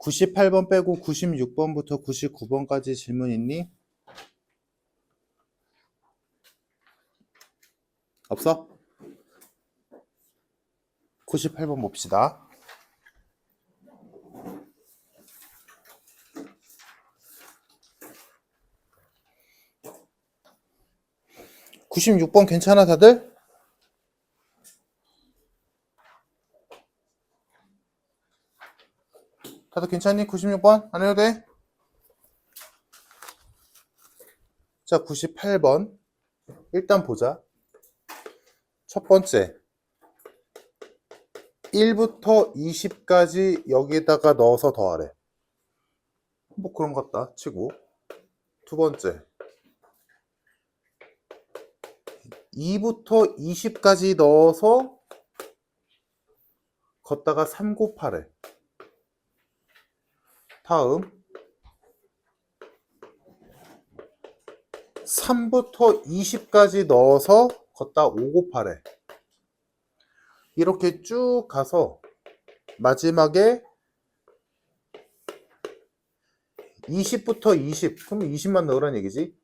98번 빼고 96번부터 99번까지 질문 있니? 없어? 98번 봅시다. (96번) 괜찮아 다들? 다들 괜찮니? 96번? 안 해도 돼? 자, 98번 일단 보자. 첫 번째 1부터 20까지 여기에다가 넣어서 더하래. 뭐 그런 것 같다 치고. 두 번째 2부터 20까지 넣어서 걷다가 3 곱하래. 다음 3부터 20까지 넣어서 걷다 5 곱하래. 이렇게 쭉 가서 마지막에 20부터 20, 그러면 20만 넣으란 얘기지.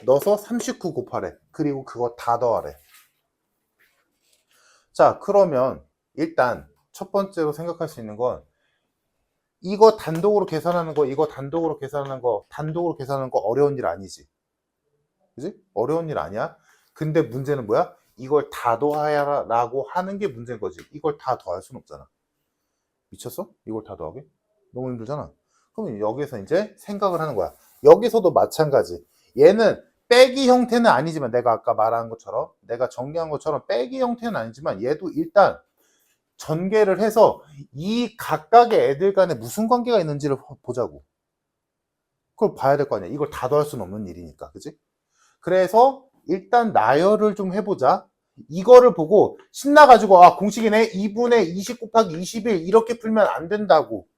넣어서 39 곱하래. 그리고 그거 다 더하래. 자, 그러면 일단 첫 번째로 생각할 수 있는 건 이거 단독으로 계산하는 거, 이거 단독으로 계산하는 거, 단독으로 계산하는 거 어려운 일 아니지. 그지? 어려운 일 아니야. 근데 문제는 뭐야? 이걸 다 더하라고 하는 게 문제인 거지. 이걸 다 더할 수는 없잖아. 미쳤어? 이걸 다 더하게? 너무 힘들잖아. 그럼 여기서 이제 생각을 하는 거야. 여기서도 마찬가지. 얘는 빼기 형태는 아니지만 내가 아까 말한 것처럼, 내가 정리한 것처럼 빼기 형태는 아니지만 얘도 일단 전개를 해서 이 각각의 애들 간에 무슨 관계가 있는지를 보자고. 그걸 봐야 될 거 아니야. 이걸 다 더할 수는 없는 일이니까. 그치? 그래서 일단 나열을 좀 해보자. 이거를 보고 신나가지고 아 공식이네 2분의 20 곱하기 21 이렇게 풀면 안 된다고.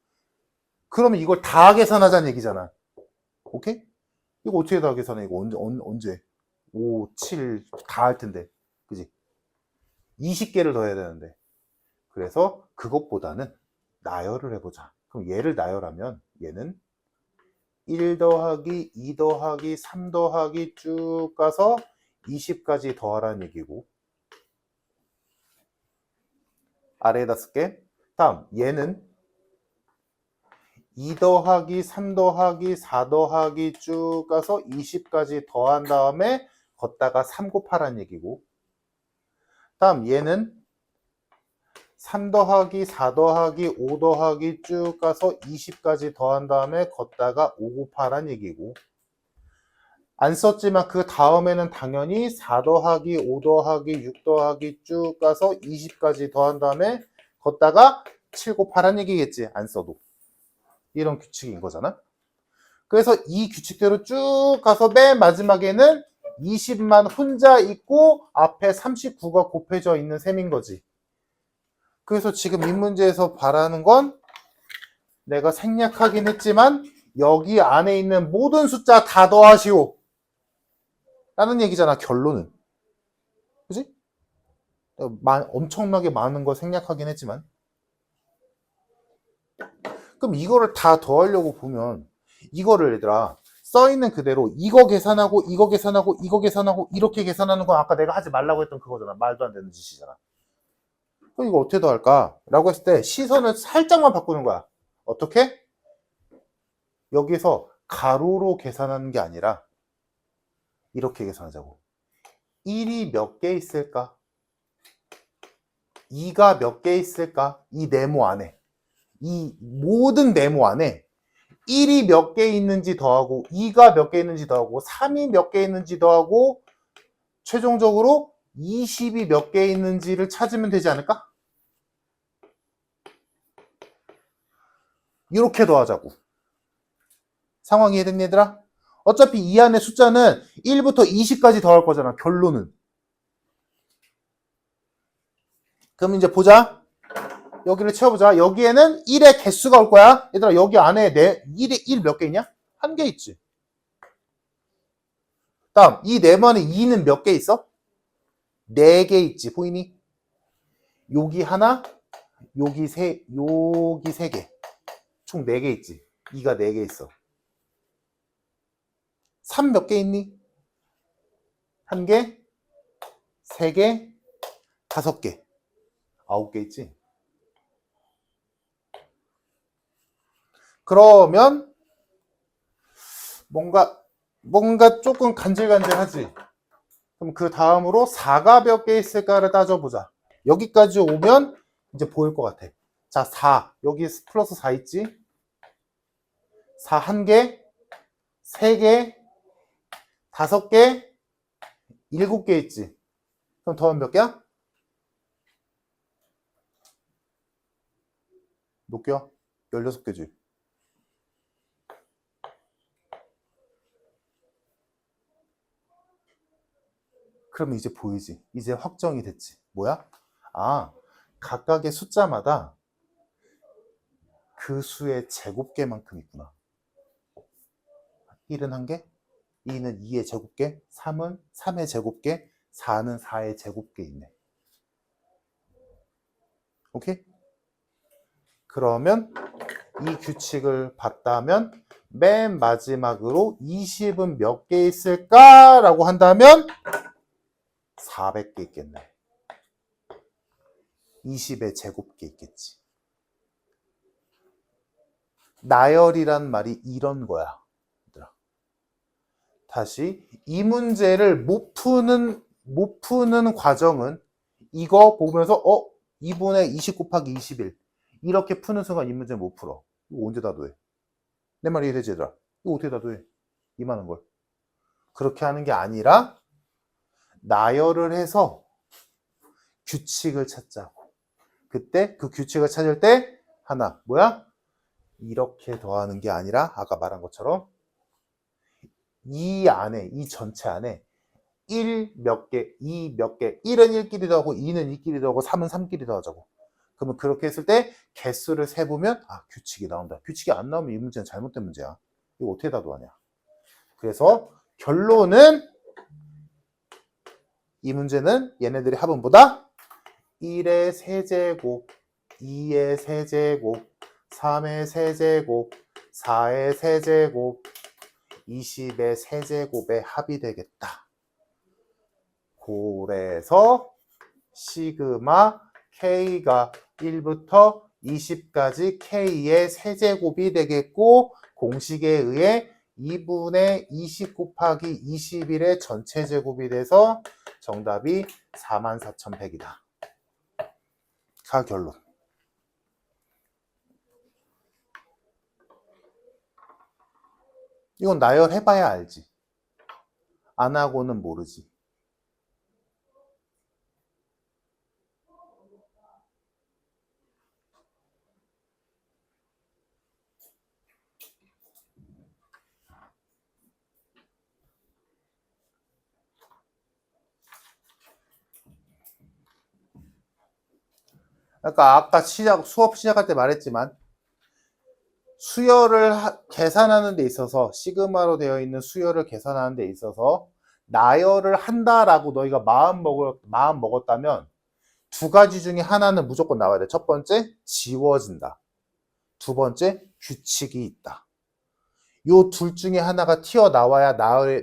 그러면 이걸 다 계산하자는 얘기잖아. 오케이? 이거 어떻게 다 계산해? 이거 언제? 5, 7 다 할 텐데. 그지? 20개를 더 해야 되는데. 그래서 그것보다는 나열을 해보자. 그럼 얘를 나열하면 얘는 1 더하기 2 더하기 3 더하기 쭉 가서 20까지 더하라는 얘기고, 아래에다 쓸게. 다음 얘는 2 더하기 3 더하기 4 더하기 쭉 가서 20까지 더한 다음에 걷다가 3 곱하라는 얘기고, 다음 얘는 3 더하기 4 더하기 5 더하기 쭉 가서 20까지 더한 다음에 걷다가 5 곱하라는 얘기고, 안 썼지만 그 다음에는 당연히 4 더하기 5 더하기 6 더하기 쭉 가서 20까지 더한 다음에 걷다가 7 곱하라는 얘기겠지. 안 써도. 이런 규칙인 거잖아. 그래서 이 규칙대로 쭉 가서 맨 마지막에는 20만 혼자 있고 앞에 39가 곱해져 있는 셈인 거지. 그래서 지금 이 문제에서 바라는 건 내가 생략하긴 했지만 여기 안에 있는 모든 숫자 다 더하시오 라는 얘기잖아. 결론은. 그치? 엄청나게 많은 거 생략하긴 했지만. 그럼 이거를 다 더하려고 보면 이거를 얘들아 써있는 그대로 이거 계산하고 이거 계산하고 이거 계산하고 이렇게 계산하는 건 아까 내가 하지 말라고 했던 그거잖아. 말도 안 되는 짓이잖아. 그럼 이거 어떻게 더할까? 라고 했을 때 시선을 살짝만 바꾸는 거야. 어떻게? 여기서 가로로 계산하는 게 아니라 이렇게 계산하자고. 1이 몇 개 있을까? 2가 몇 개 있을까? 이 네모 안에. 이 모든 네모 안에 1이 몇 개 있는지 더하고 2가 몇 개 있는지 더하고 3이 몇 개 있는지 더하고 최종적으로 20이 몇 개 있는지를 찾으면 되지 않을까? 이렇게 더하자고. 상황 이해됐니 얘들아? 어차피 이 안에 숫자는 1부터 20까지 더할 거잖아. 결론은. 그럼 이제 보자. 여기를 채워보자. 여기에는 1의 개수가 올 거야. 얘들아 여기 안에 1이 1 몇 개 있냐? 한 개 있지. 다음 이 네모 안에 2는 몇 개 있어? 4개 있지. 보이니? 여기 하나, 여기 세 개. 총 4개 있지. 2가 4개 있어. 3 몇 개 있니? 1개, 3개, 5개. 9개 있지. 그러면 뭔가 조금 간질간질하지. 그럼 그 다음으로 4가 몇 개 있을까를 따져보자. 여기까지 오면 이제 보일 것 같아. 자, 4. 여기 플러스 4 있지? 4 1개, 3개, 5개, 7개 있지. 그럼 더하면 몇 개야? 몇 개야? 16개지. 그러면 이제 보이지. 이제 확정이 됐지. 뭐야? 아, 각각의 숫자마다 그 수의 제곱계만큼 있구나. 1은 1개, 2는 2의 제곱계, 3은 3의 제곱계, 4는 4의 제곱계 있네. 오케이? 그러면 이 규칙을 봤다면 맨 마지막으로 20은 몇 개 있을까라고 한다면 400개 있겠네. 20의 제곱계 있겠지. 나열이란 말이 이런 거야. 다시 이 문제를 못 푸는 과정은 이거 보면서 2분의 20 곱하기 21 이렇게 푸는 순간 이 문제 못 풀어. 이거 언제 다도해? 내 말 이해되지 얘들아? 이거 어떻게 다도해? 이만한 걸. 그렇게 하는 게 아니라 나열을 해서 규칙을 찾자고. 그때 그 규칙을 찾을 때 하나 뭐야? 이렇게 더하는 게 아니라 아까 말한 것처럼 이 안에, 이 전체 안에 1 몇 개, 2 몇 개, 1은 1끼리 더하고 2는 2끼리 더하고 3은 3끼리 더하자고. 그러면 그렇게 했을 때 개수를 세보면 규칙이 나온다. 규칙이 안 나오면 이 문제는 잘못된 문제야. 이거 어떻게 다 도하냐. 그래서 결론은 이 문제는 얘네들이 합은보다 1의 세제곱, 2의 세제곱, 3의 세제곱, 4의 세제곱, 20의 세제곱의 합이 되겠다. 그래서 시그마 K가 1부터 20까지 K의 세제곱이 되겠고 공식에 의해 2분의 20 곱하기 21의 전체 제곱이 돼서 정답이 44,100이다. 가 결론. 이건 나열해봐야 알지. 안 하고는 모르지. 그러니까 아까 수업 시작할 때 말했지만 수열을 계산하는 데 있어서 시그마로 되어 있는 수열을 계산하는 데 있어서 나열을 한다라고 너희가 마음 먹었다면 두 가지 중에 하나는 무조건 나와야 돼. 첫 번째, 지워진다. 두 번째, 규칙이 있다. 요 둘 중에 하나가 튀어나와야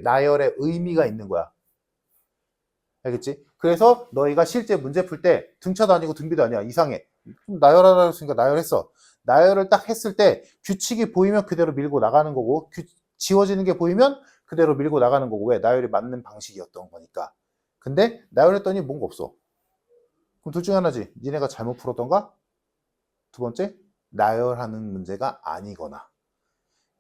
나열의 의미가 있는 거야. 알겠지? 그래서 너희가 실제 문제 풀 때 등차도 아니고 등비도 아니야. 이상해. 나열하라고 했으니까 나열했어. 나열을 딱 했을 때 규칙이 보이면 그대로 밀고 나가는 거고 지워지는 게 보이면 그대로 밀고 나가는 거고. 왜? 나열이 맞는 방식이었던 거니까. 근데 나열했더니 뭔가 없어. 그럼 둘 중에 하나지. 니네가 잘못 풀었던가? 두 번째, 나열하는 문제가 아니거나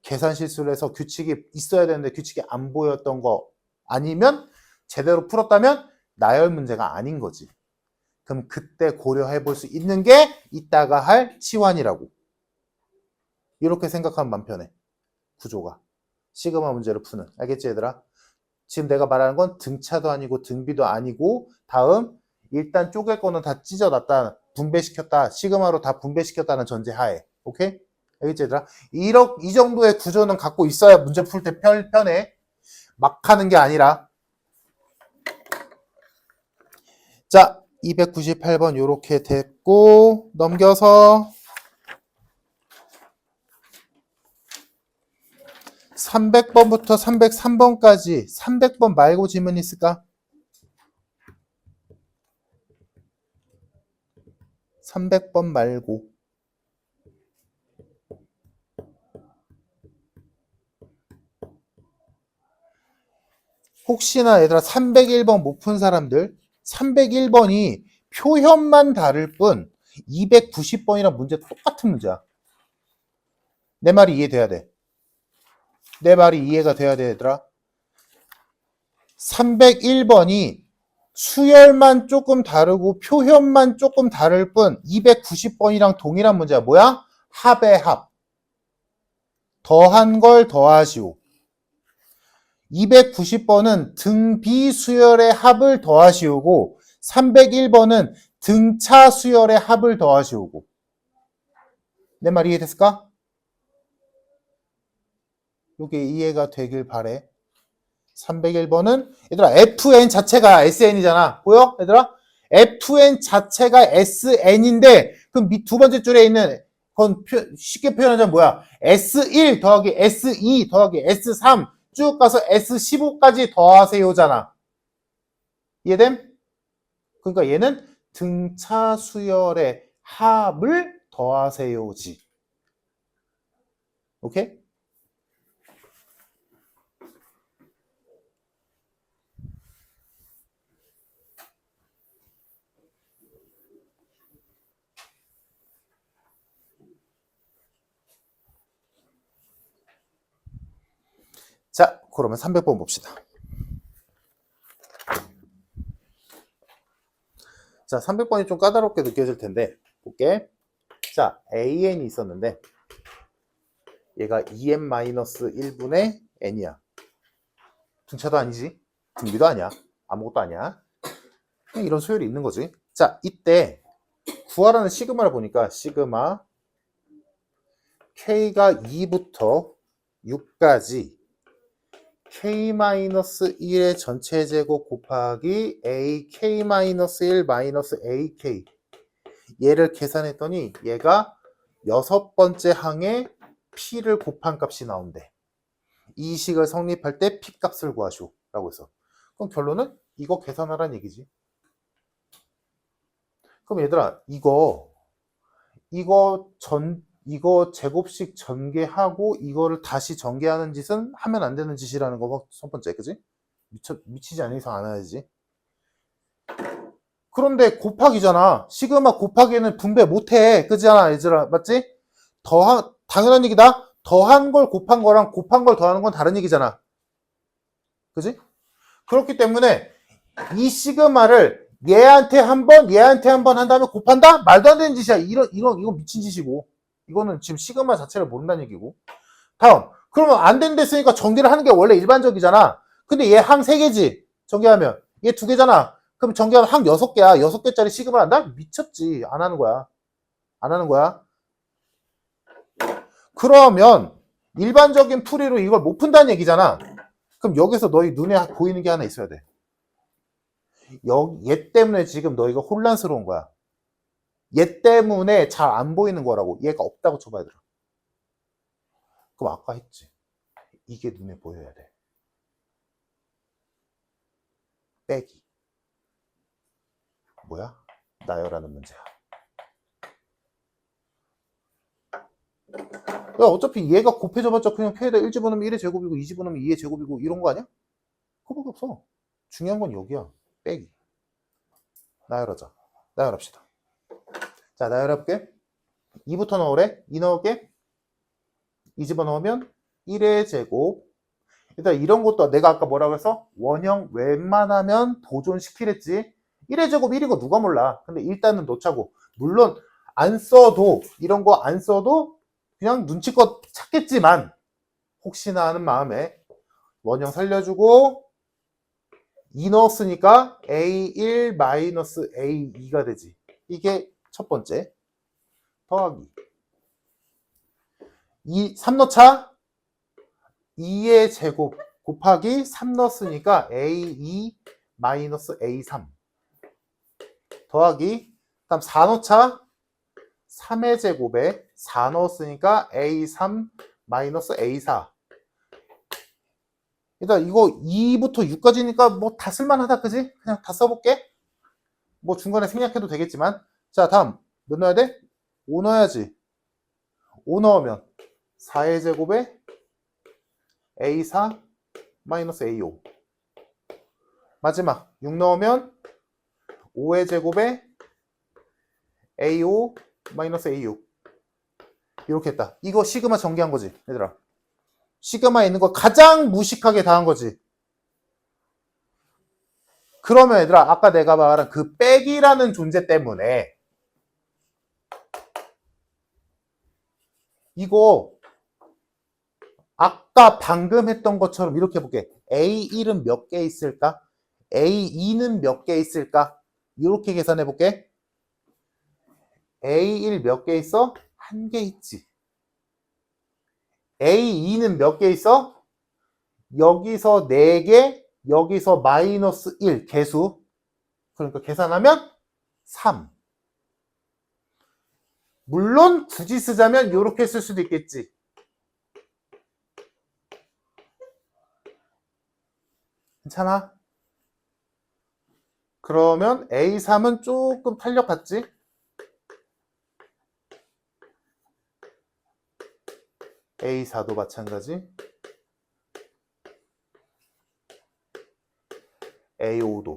계산 실수를 해서 규칙이 있어야 되는데 규칙이 안 보였던 거 아니면 제대로 풀었다면 나열 문제가 아닌 거지. 그럼 그때 고려해 볼 수 있는 게 이따가 할 치환이라고. 이렇게 생각하면 맘 편해. 구조가. 시그마 문제를 푸는. 알겠지 얘들아? 지금 내가 말하는 건 등차도 아니고 등비도 아니고 다음 일단 쪼갤 거는 다 찢어놨다. 분배시켰다. 시그마로 다 분배시켰다는 전제하에. 오케이? 알겠지 얘들아? 이 정도의 구조는 갖고 있어야 문제 풀 때 편해. 막 하는 게 아니라. 자, 298번 요렇게 됐고 넘겨서 300번부터 303번까지 300번 말고 질문 있을까? 300번 말고. 혹시나 얘들아 301번 못 푼 사람들, 301번이 표현만 다를 뿐 290번이랑 문제 똑같은 문제야. 내 말이 이해돼야 돼. 내 말이 이해가 돼야 돼, 얘들아. 301번이 수열만 조금 다르고 표현만 조금 다를 뿐 290번이랑 동일한 문제야. 뭐야? 합의 합. 더한 걸 더하시오. 290번은 등비 수열의 합을 더하시오고 301번은 등차 수열의 합을 더하시오고. 내 말 이해됐을까? 이게 이해가 되길 바래. 301번은 얘들아 fn 자체가 sn이잖아. 보여? 얘들아? fn 자체가 sn인데 그럼 두 번째 줄에 있는 건 쉽게 표현하자면 뭐야? s1 더하기 s2 더하기 s3 쭉 가서 s15까지 더하세요잖아. 이해됨? 그러니까 얘는 등차 수열의 합을 더하세요지. 오케이? 자, 그러면 300번 봅시다. 자, 300번이 좀 까다롭게 느껴질 텐데 볼게. 자, an이 있었는데 얘가 2n-1분의 n이야. 등차도 아니지, 등비도 아니야, 아무것도 아니야. 그냥 이런 수열이 있는 거지. 자, 이때 구하라는 시그마를 보니까 시그마 k가 2부터 6까지 k-1의 전체 제곱 곱하기 ak-1 ak 얘를 계산했더니 얘가 6번째 항에 p를 곱한 값이 나온대. 이 식을 성립할 때 p 값을 구하시오 라고 했어. 그럼 결론은 이거 계산하라는 얘기지. 그럼 얘들아 이거 제곱식 전개하고 이거를 다시 전개하는 짓은 하면 안 되는 짓이라는 거 첫 번째, 그지? 미치지 않는 이상 안 해야지. 그런데 곱하기잖아. 시그마 곱하기는 분배 못해. 그지않아, 얘들아? 맞지? 당연한 얘기다. 더한 걸 곱한 거랑 곱한 걸 더하는 건 다른 얘기잖아. 그지? 그렇기 때문에 이 시그마를 얘한테 한 번 한 다음에 곱한다? 말도 안 되는 짓이야. 이건 미친 짓이고. 이거는 지금 시그마 자체를 모른다는 얘기고. 다음. 그러면 안 된다 했으니까 전개를 하는 게 원래 일반적이잖아. 근데 얘 항 3개지. 전개하면. 얘 2개잖아. 그럼 전개하면 항 6개야. 6개짜리 시그마를 한다? 미쳤지. 안 하는 거야. 안 하는 거야. 그러면 일반적인 풀이로 이걸 못 푼다는 얘기잖아. 그럼 여기서 너희 눈에 보이는 게 하나 있어야 돼. 얘 때문에 지금 너희가 혼란스러운 거야. 얘 때문에 잘 안 보이는 거라고. 얘가 없다고 쳐봐야 돼. 그럼 아까 했지. 이게 눈에 보여야 돼. 빼기. 뭐야? 나열하는 문제야. 야, 어차피 얘가 곱해져봤자 그냥 p에다 1 집어넣으면 1의 제곱이고 2 집어넣으면 2의 제곱이고 이런 거 아니야? 그거밖에 없어. 중요한 건 여기야. 빼기. 나열하자. 나열합시다. 자, 나열해볼게. 2부터 넣으래. 2 넣을게. 2 집어넣으면 1의 제곱. 일단 이런 것도 내가 아까 뭐라고 했어? 원형 웬만하면 보존시키랬지. 1의 제곱 1이고 누가 몰라. 근데 일단은 넣자고. 물론 안 써도, 이런 거 안 써도 그냥 눈치껏 찾겠지만 혹시나 하는 마음에 원형 살려주고 2 넣었으니까 A1 마이너스 A2가 되지. 이게 첫 번째. 더하기 3 넣자. 2의 제곱 곱하기 3 넣었으니까 A2 마이너스 A3 더하기 다음 4 넣자. 3의 제곱에 4 넣었으니까 A3 마이너스 A4 일단 이거 2부터 6까지니까 뭐 다 쓸만하다, 그지? 그냥 다 써볼게. 뭐 중간에 생략해도 되겠지만. 자, 다음. 몇 넣어야 돼? 5 넣어야지. 5 넣으면 4의 제곱에 A4 마이너스 A5. 마지막 6 넣으면 5의 제곱에 A5 마이너스 A6. 이렇게 했다. 이거 시그마 전개한 거지, 얘들아. 시그마에 있는 거 가장 무식하게 다 한 거지. 그러면 얘들아, 아까 내가 말한 그 빼기라는 존재 때문에 이거 아까 방금 했던 것처럼 이렇게 해볼게. A1은 몇 개 있을까? A2는 몇 개 있을까? 이렇게 계산해 볼게. A1 몇 개 있어? 한 개 있지. A2는 몇 개 있어? 여기서 4개, 여기서 마이너스 1 개수. 그러니까 계산하면 3. 물론 굳이 쓰자면 이렇게 쓸 수도 있겠지. 괜찮아? 그러면 A3은 조금 탄력받지? A4도 마찬가지. A5도.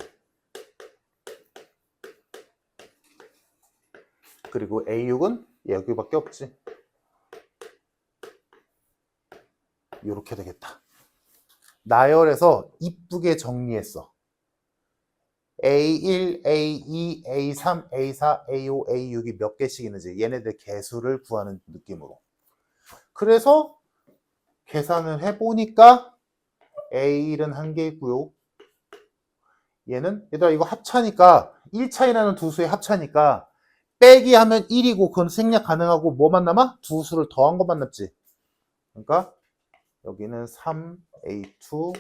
그리고 A6은 여기밖에 없지. 이렇게 되겠다. 나열해서 이쁘게 정리했어. A1, A2, A3, A4, A5, A6이 몇 개씩 있는지 얘네들 개수를 구하는 느낌으로. 그래서 계산을 해보니까 A1은 한 개 있고요. 얘는 얘들아 이거 합차니까 1차이 나는 두 수의 합차니까 빼기 하면 1이고 그건 생략 가능하고 뭐만 남아? 두 수를 더한 것만 남지. 그러니까 여기는 3A2,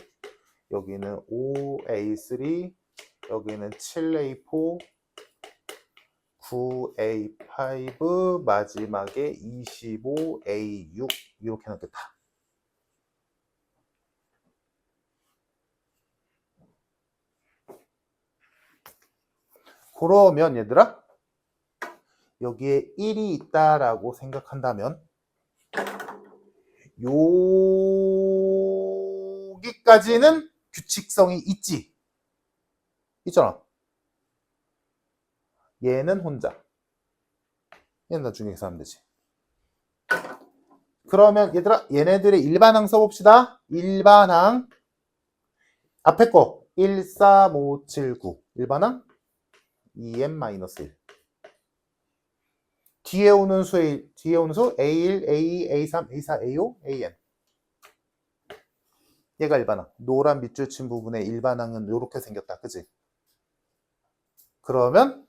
여기는 5A3, 여기는 7A4, 9A5, 마지막에 25A6 이렇게 넣겠다. 그러면 얘들아 여기에 1이 있다라고 생각한다면 여기까지는 규칙성이 있지. 있잖아. 얘는 혼자. 얘는 나중에 계산하면 되지. 그러면 얘들아 얘네들의 일반항 써봅시다. 일반항 앞에 거 1, 4, 5, 7, 9 일반항 2n-1 뒤에 오는 수 A1, A2, A3, A4, A5, AN 얘가 일반항. 노란 밑줄 친 부분의 일반항은 이렇게 생겼다. 그치? 그러면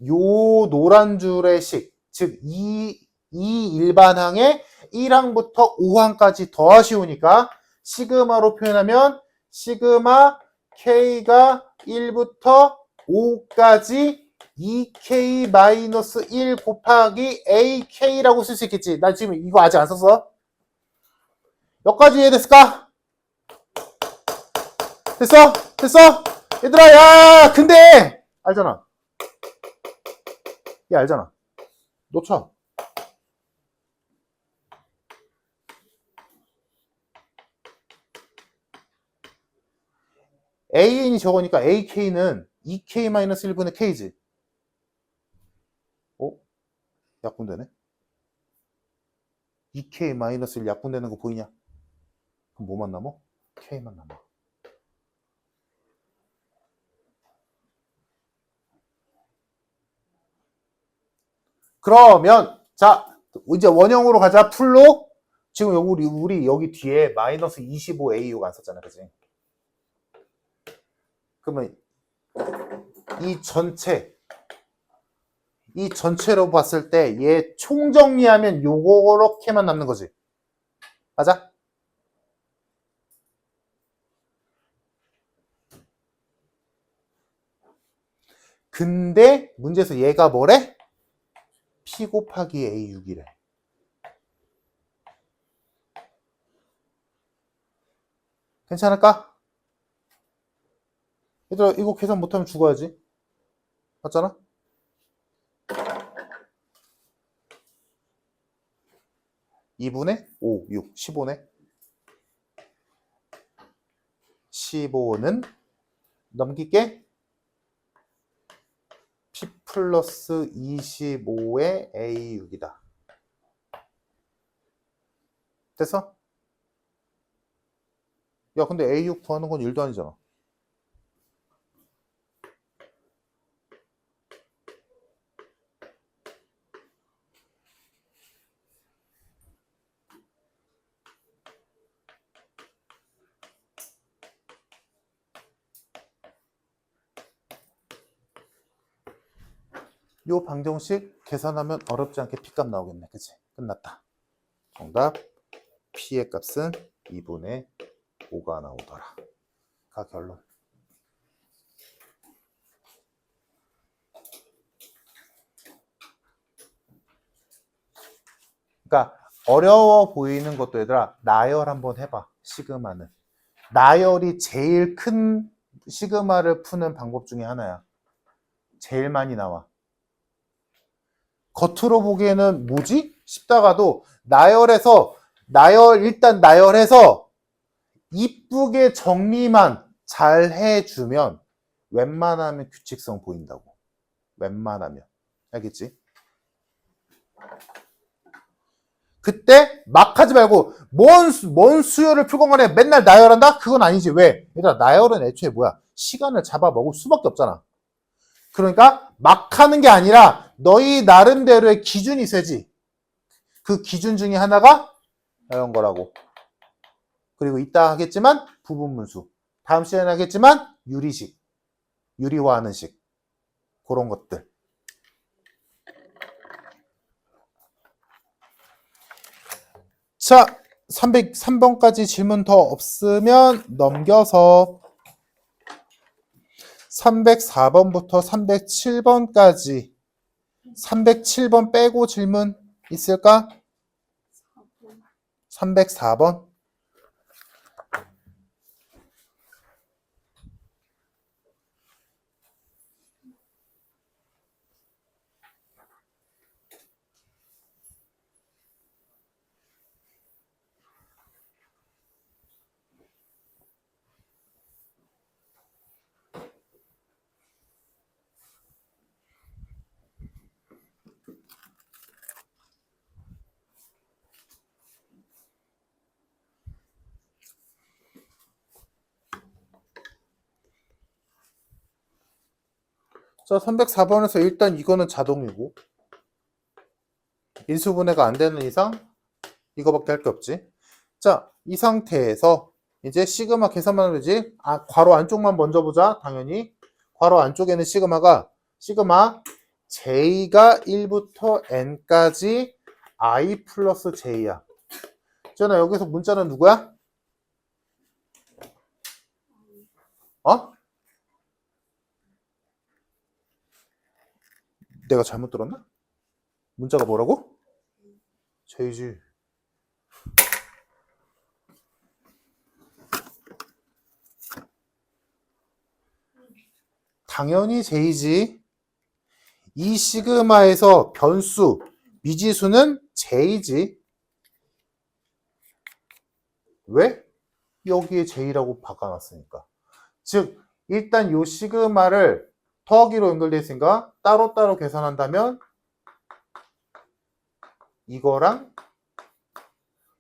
요 노란 줄의 식, 즉 이 일반항에 1항부터 5항까지 더 아쉬우니까 시그마로 표현하면 시그마 K가 1부터 5까지 2K-1 곱하기 AK라고 쓸 수 있겠지. 나 지금 이거 아직 안 썼어. 여기까지 이해됐을까? 됐어? 됐어? 얘들아, 야, 근데! 알잖아. 얘 알잖아. 놓쳐. AN이 적으니까 AK는 2K-1분의 K지. 어? 약분되네? 2K-1 약분되는 거 보이냐? 그럼 뭐만 남아? K만 남아. 그러면 자 이제 원형으로 가자. 풀로 지금 우리 여기 뒤에 마이너스 25AU가 안 썼잖아. 그치? 그러면 이 전체로 봤을 때 얘 총정리하면 요렇게만 남는 거지. 맞아? 근데 문제에서 얘가 뭐래? P 곱하기 A6이래. 괜찮을까? 얘들아, 이거 계산 못하면 죽어야지. 맞잖아? (2분의 5, 6, 15네) 15는 넘길게 P 플러스 25의 A6이다. 됐어? 야, 근데 A6 구하는 건 1도 아니잖아. 요 방정식 계산하면 어렵지 않게 P값 나오겠네. 그치? 끝났다. 정답 P의 값은 2분의 5가 나오더라. 가 결론. 그러니까 어려워 보이는 것도 얘들아 나열 한번 해봐. 시그마는. 나열이 제일 큰 시그마를 푸는 방법 중에 하나야. 제일 많이 나와. 겉으로 보기에는 뭐지? 싶다가도 일단 나열해서 이쁘게 정리만 잘 해주면 웬만하면 규칙성 보인다고. 웬만하면. 알겠지? 그때 막 하지 말고 뭔 수요를 풀건 간에 맨날 나열한다? 그건 아니지. 왜? 얘들아 나열은 애초에 뭐야? 시간을 잡아먹을 수밖에 없잖아. 그러니까 막 하는 게 아니라 너희 나름대로의 기준이 있어야지. 그 기준 중에 하나가 이런 거라고. 그리고 이따 하겠지만 부분문수. 다음 시간에 하겠지만 유리식. 유리화하는 식. 그런 것들. 자, 303번까지 질문 더 없으면 넘겨서 304번부터 307번까지 307번 빼고 질문 있을까? 304번. 자, 304번에서 일단 이거는 자동이고 인수분해가 안 되는 이상 이거밖에 할 게 없지. 자, 이 상태에서 이제 시그마 계산만 하면 되지. 괄호 안쪽만 먼저 보자. 당연히 괄호 안쪽에는 시그마 j가 1부터 n까지 i 플러스 j야. 쟤나 여기서 문자는 누구야? 어? 내가 잘못 들었나? 문자가 뭐라고? j지. 당연히 j지. 이 시그마에서 변수, 미지수는 j지. 왜? 여기에 j라고 바꿔놨으니까. 즉, 일단 이 시그마를 더하기로 연결되어 있으니까 따로따로 계산한다면 이거랑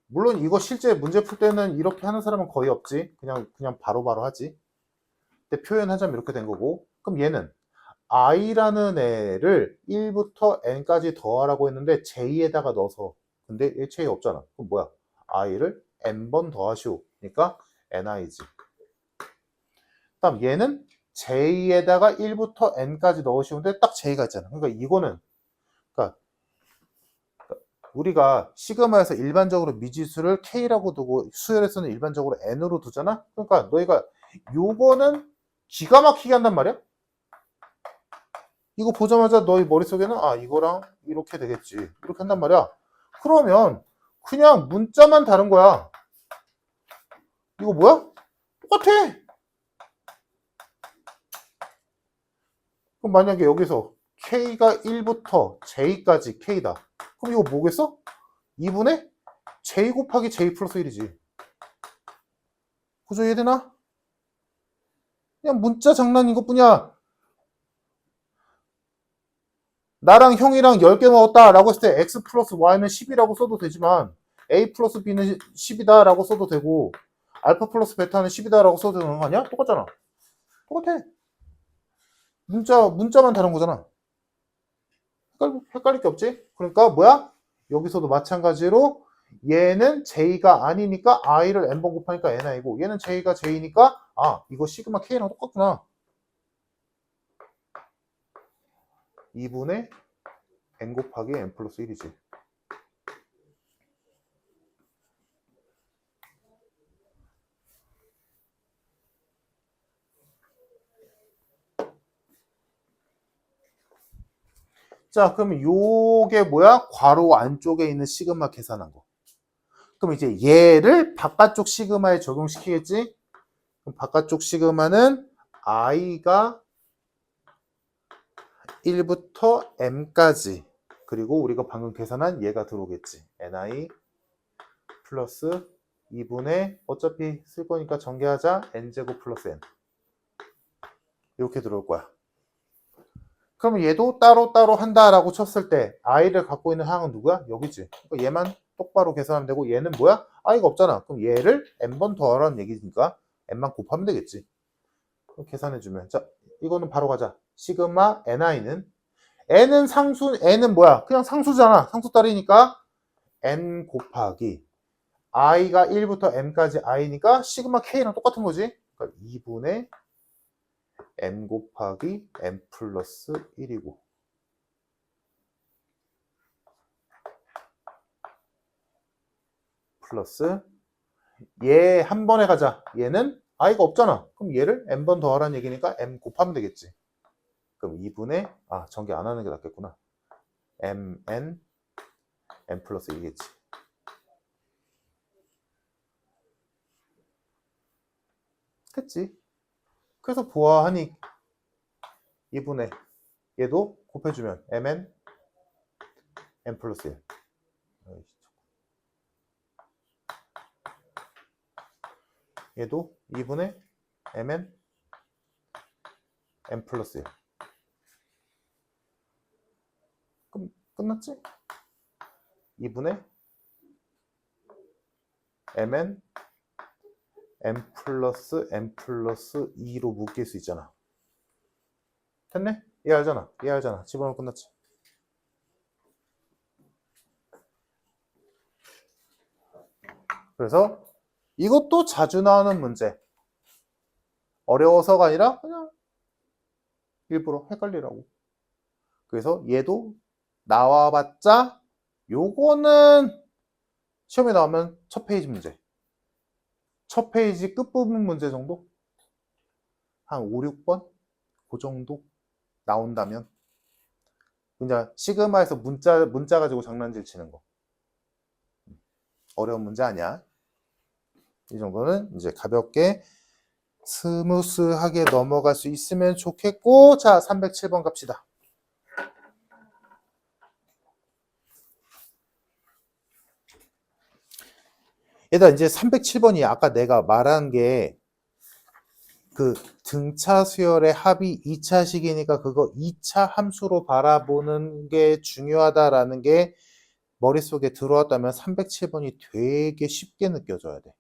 물론 이거 실제 문제 풀 때는 이렇게 하는 사람은 거의 없지. 그냥 바로바로 하지. 근데 표현하자면 이렇게 된 거고. 그럼 얘는 i라는 애를 1부터 n까지 더하라고 했는데 j에다가 넣어서 근데 일체이 없잖아. 그럼 뭐야? i를 n번 더하시오. 그러니까 ni지. 다음 얘는 j에다가 1부터 n까지 넣으시는데 딱 j가 있잖아. 그러니까 이거는 그러니까 우리가 시그마에서 일반적으로 미지수를 k라고 두고 수열에서는 일반적으로 n으로 두잖아. 그러니까 너희가 요거는 기가 막히게 한단 말이야. 이거 보자마자 너희 머릿속에는 이거랑 이렇게 되겠지. 이렇게 한단 말이야. 그러면 그냥 문자만 다른 거야. 이거 뭐야? 똑같아. 그럼 만약에 여기서 K가 1부터 J까지 K다. 그럼 이거 뭐겠어? 2분의 J 곱하기 J 플러스 1이지. 구조 이해되나? 그냥 문자 장난인 것 뿐이야. 나랑 형이랑 10개 먹었다 라고 했을 때 X 플러스 Y는 10이라고 써도 되지만 A 플러스 B는 10이다 라고 써도 되고 알파 플러스 베타는 10이다 라고 써도 되는 거 아니야? 똑같잖아. 똑같아. 문자만 다른 거잖아. 헷갈릴 게 없지? 그러니까 뭐야? 여기서도 마찬가지로 얘는 J가 아니니까 I를 N번 곱하니까 NI고 얘는 J가 J니까 아 이거 시그마 K랑 똑같구나. 2분의 N 곱하기 N 플러스 1이지. 자, 그러면 요게 뭐야? 괄호 안쪽에 있는 시그마 계산한 거. 그럼 이제 얘를 바깥쪽 시그마에 적용시키겠지? 그럼 바깥쪽 시그마는 i가 1부터 m까지 그리고 우리가 방금 계산한 얘가 들어오겠지. ni 플러스 2분의 어차피 쓸 거니까 전개하자 n제곱 플러스 n 이렇게 들어올 거야. 그러면 얘도 따로따로 한다라고 쳤을 때 i를 갖고 있는 항은 누구야? 여기지. 그러니까 얘만 똑바로 계산하면 되고 얘는 뭐야? i가 없잖아. 그럼 얘를 n번 더하라는 얘기니까 n만 곱하면 되겠지. 그럼 계산해주면 자 이거는 바로 가자. 시그마 ni는 n은 상수 n은 뭐야? 그냥 상수잖아. 상수 따리니까 n 곱하기 i가 1부터 m까지 i니까 시그마 k랑 똑같은 거지. 그러니까 2분의 m 곱하기 m 플러스 1이고 플러스 얘 한 번에 가자. 얘는 i가 없잖아. 그럼 얘를 n번 더하라는 얘기니까 m 곱하면 되겠지. 그럼 2분의 전개 안 하는 게 낫겠구나. mn m 플러스 1이겠지. 그치? 그래서 보아하니 2분의 얘도 곱해주면 mn m 플러스 1 얘도 2분의 mn m 플러스 1 그럼 끝났지? 2분의 mn m 플러스 2로 묶일 수 있잖아. 됐네? 얘 알잖아. 집어넣으면 끝났지. 그래서 이것도 자주 나오는 문제. 어려워서가 아니라 그냥 일부러 헷갈리라고. 그래서 얘도 나와봤자 요거는 시험에 나오면 첫 페이지 문제. 첫 페이지 끝부분 문제 정도? 한 5, 6번? 그 정도 나온다면 그냥 시그마에서 문자 가지고 장난질 치는 거. 어려운 문제 아니야. 이 정도는 이제 가볍게 스무스하게 넘어갈 수 있으면 좋겠고 자 307번 갑시다. 얘들아 이제 307번이 아까 내가 말한 게 그 등차 수열의 합이 2차식이니까 그거 2차 함수로 바라보는 게 중요하다라는 게 머릿속에 들어왔다면 307번이 되게 쉽게 느껴져야 돼.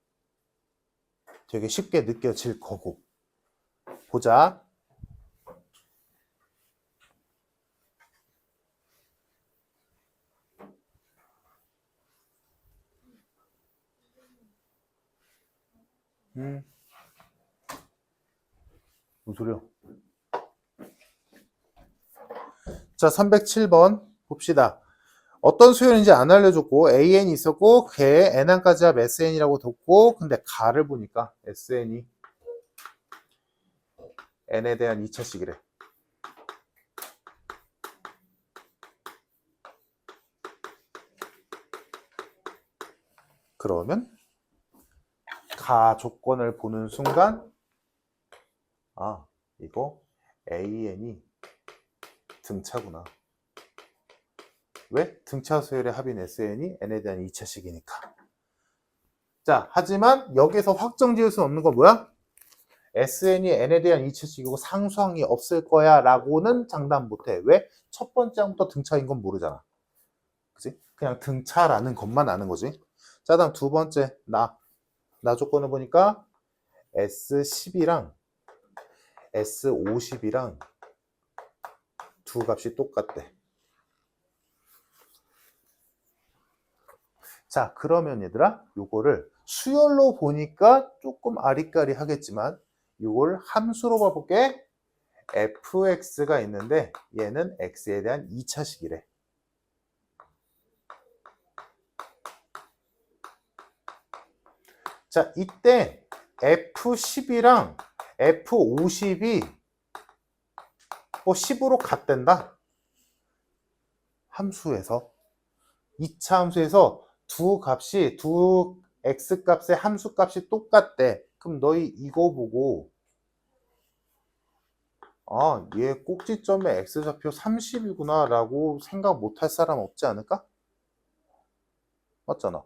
되게 쉽게 느껴질 거고. 보자. 무슨 소리야? 자, 307번 봅시다. 어떤 수열인지 안 알려줬고 AN이 있었고 걔 N항까지 합 SN이라고 뒀고 근데 가를 보니까 SN이 N에 대한 2차식이래. 그러면 가 조건을 보는 순간 아, 이거 AN이 등차구나. 왜? 등차 수열의 합인 SN이 N에 대한 2차식이니까. 자, 하지만 여기서 확정 지을 수 없는 건 뭐야? SN이 N에 대한 2차식이고 상수항이 없을 거야 라고는 장담 못해. 왜? 첫 번째 항부터 등차인 건 모르잖아. 그치? 그냥 등차라는 것만 아는 거지. 자, 다음 두 번째 나 조건을 보니까 S10이랑 S50이랑 두 값이 똑같대. 자, 그러면 얘들아 요거를 수열로 보니까 조금 아리까리 하겠지만 요걸 함수로 봐볼게. fx가 있는데 얘는 x에 대한 2차식이래. 자, 이때 f10이랑 f50이 10으로 같댄다. 함수에서 2차 함수에서 두 x 값의 함수 값이 똑같대. 그럼 너희 이거 보고 아, 얘 꼭지점의 x좌표 30이구나 라고 생각 못할 사람 없지 않을까? 맞잖아.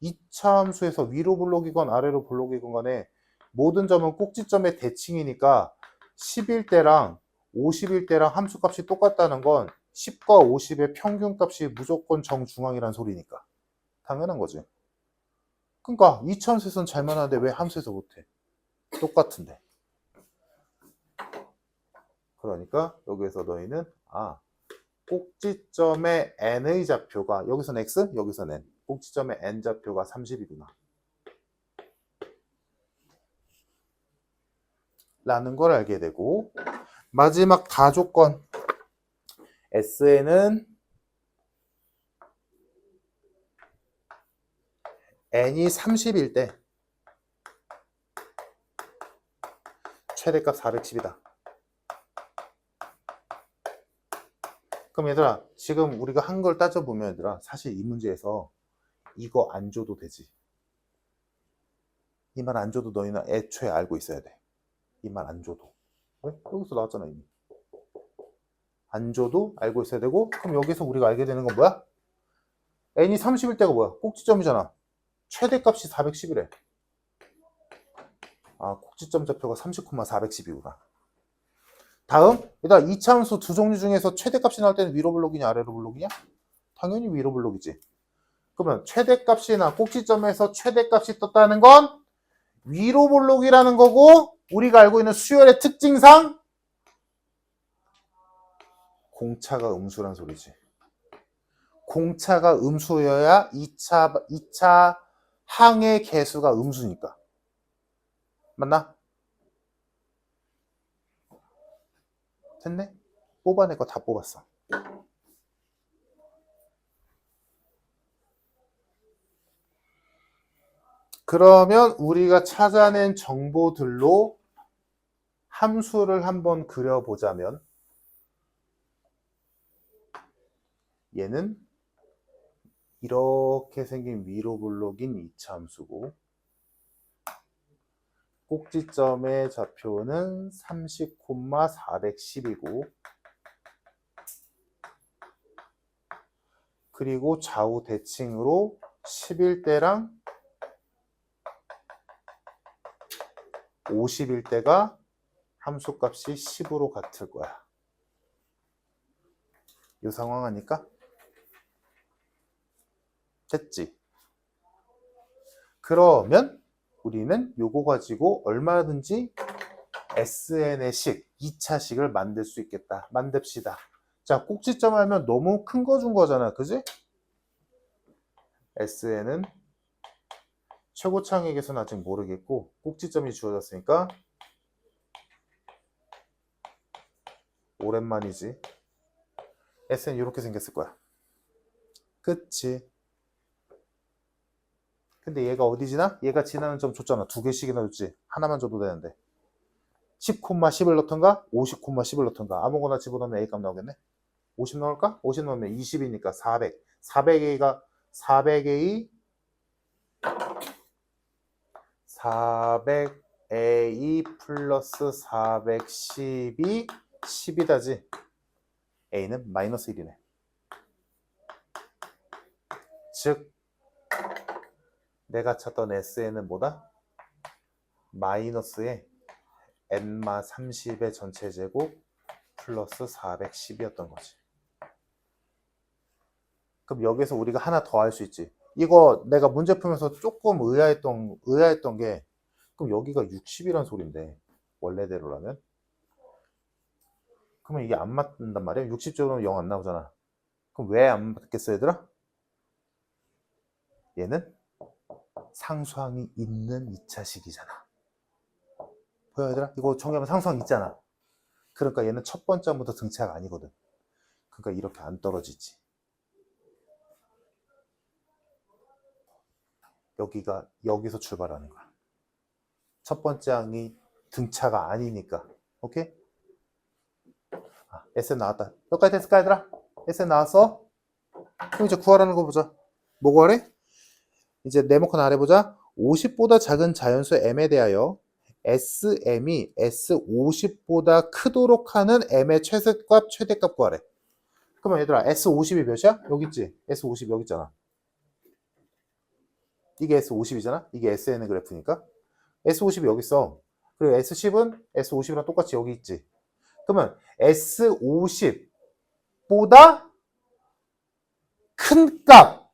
2차 함수에서 위로 블록이건 아래로 블록이건 간에 모든 점은 꼭지점의 대칭이니까 10일 때랑 50일 때랑 함수값이 똑같다는 건 10과 50의 평균값이 무조건 정중앙이란 소리니까 당연한 거지. 그러니까 2차 함수에서는 잘만 하는데 왜 함수에서 못해? 똑같은데. 그러니까 여기에서 너희는 꼭지점의 n의 좌표가 여기서는 x, 여기서는 n. 꼭지점의 n 좌표가 30이구나. 라는 걸 알게 되고 마지막 가조건 SN은 n이 30일 때 최대값 410이다. 그럼 얘들아 지금 우리가 한 걸 따져보면 얘들아 사실 이 문제에서 이거 안 줘도 되지. 이 말 안 줘도 너희는 애초에 알고 있어야 돼. 이 말 안 줘도. 왜? 여기서 나왔잖아 이미. 안 줘도 알고 있어야 되고 그럼 여기서 우리가 알게 되는 건 뭐야? n이 30일 때가 뭐야? 꼭지점이잖아. 최대값이 410이래. 꼭지점 좌표가 30,410이구나. 다음, 일단 2차 함수 두 종류 중에서 최대값이 나올 때는 위로 블록이냐 아래로 블록이냐? 당연히 위로 블록이지. 그러면 최대값이나 꼭지점에서 최대값이 떴다는 건 위로 블록이라는 거고 우리가 알고 있는 수열의 특징상 공차가 음수란 소리지. 공차가 음수여야 2차 항의 개수가 음수니까. 맞나? 됐네? 뽑아낼 거 다 뽑았어. 그러면 우리가 찾아낸 정보들로 함수를 한번 그려보자면 얘는 이렇게 생긴 위로 블록인 2차 함수고 꼭지점의 좌표는 30,410이고 그리고 좌우 대칭으로 11대랑 50일대가 함수값이 10으로 같을 거야. 이 상황 아닐까? 됐지? 그러면 우리는 요거 가지고 얼마든지 SN의 식, 2차식을 만들 수 있겠다. 만듭시다. 자, 꼭지점 하면 너무 큰 거 준 거잖아. 그지? SN은 최고차항의 개수는 아직 모르겠고 꼭지점이 주어졌으니까 오랜만이지. SN 이렇게 생겼을 거야. 그치? 근데 얘가 어디 지나? 얘가 지나는 점 줬잖아. 두 개씩이나 줬지. 하나만 줘도 되는데 10,10을 넣던가 50,10을 넣던가 아무거나 집어넣으면 A값 나오겠네. 50 넣을까? 50 넣으면 20이니까 400. 400A가 400A 400A 플러스 410이 10이다지. A는 마이너스 1이네. 즉 내가 찾던 SN은 뭐다? 마이너스의 n마 30의 전체 제곱 플러스 410이었던 거지. 그럼 여기서 우리가 하나 더 할 수 있지. 이거 내가 문제 풀면서 조금 의아했던 게, 그럼 여기가 60이란 소린데 원래대로라면? 그러면 이게 안 맞는단 말이야? 60쪽으로는 0 안 나오잖아. 그럼 왜 안 맞겠어 얘들아? 얘는 상수항이 있는 2차식이잖아. 보여 얘들아? 이거 정리하면 상수항 있잖아. 그러니까 얘는 첫 번째 항부터 등차가 아니거든. 그러니까 이렇게 안 떨어지지. 여기서 출발하는 거야. 첫 번째 항이 등차가 아니니까. 오케이? SN 나왔다. 여기까지 됐을까 얘들아? SN 나왔어? 그럼 이제 구하라는 거 보자. 뭐 구하래? 이제 네모칸 아래 보자. 50보다 작은 자연수 m에 대하여 SM이 S50보다 크도록 하는 m의 최소값, 최대값 구하래. 그러면 얘들아 S50이 몇이야? 여기 있지? S50 여기 있잖아. 이게 S50이잖아? 이게 SN의 그래프니까. S50이 여기 있어. 그리고 S10은 S50이랑 똑같이 여기 있지. 그러면 S50보다 큰 값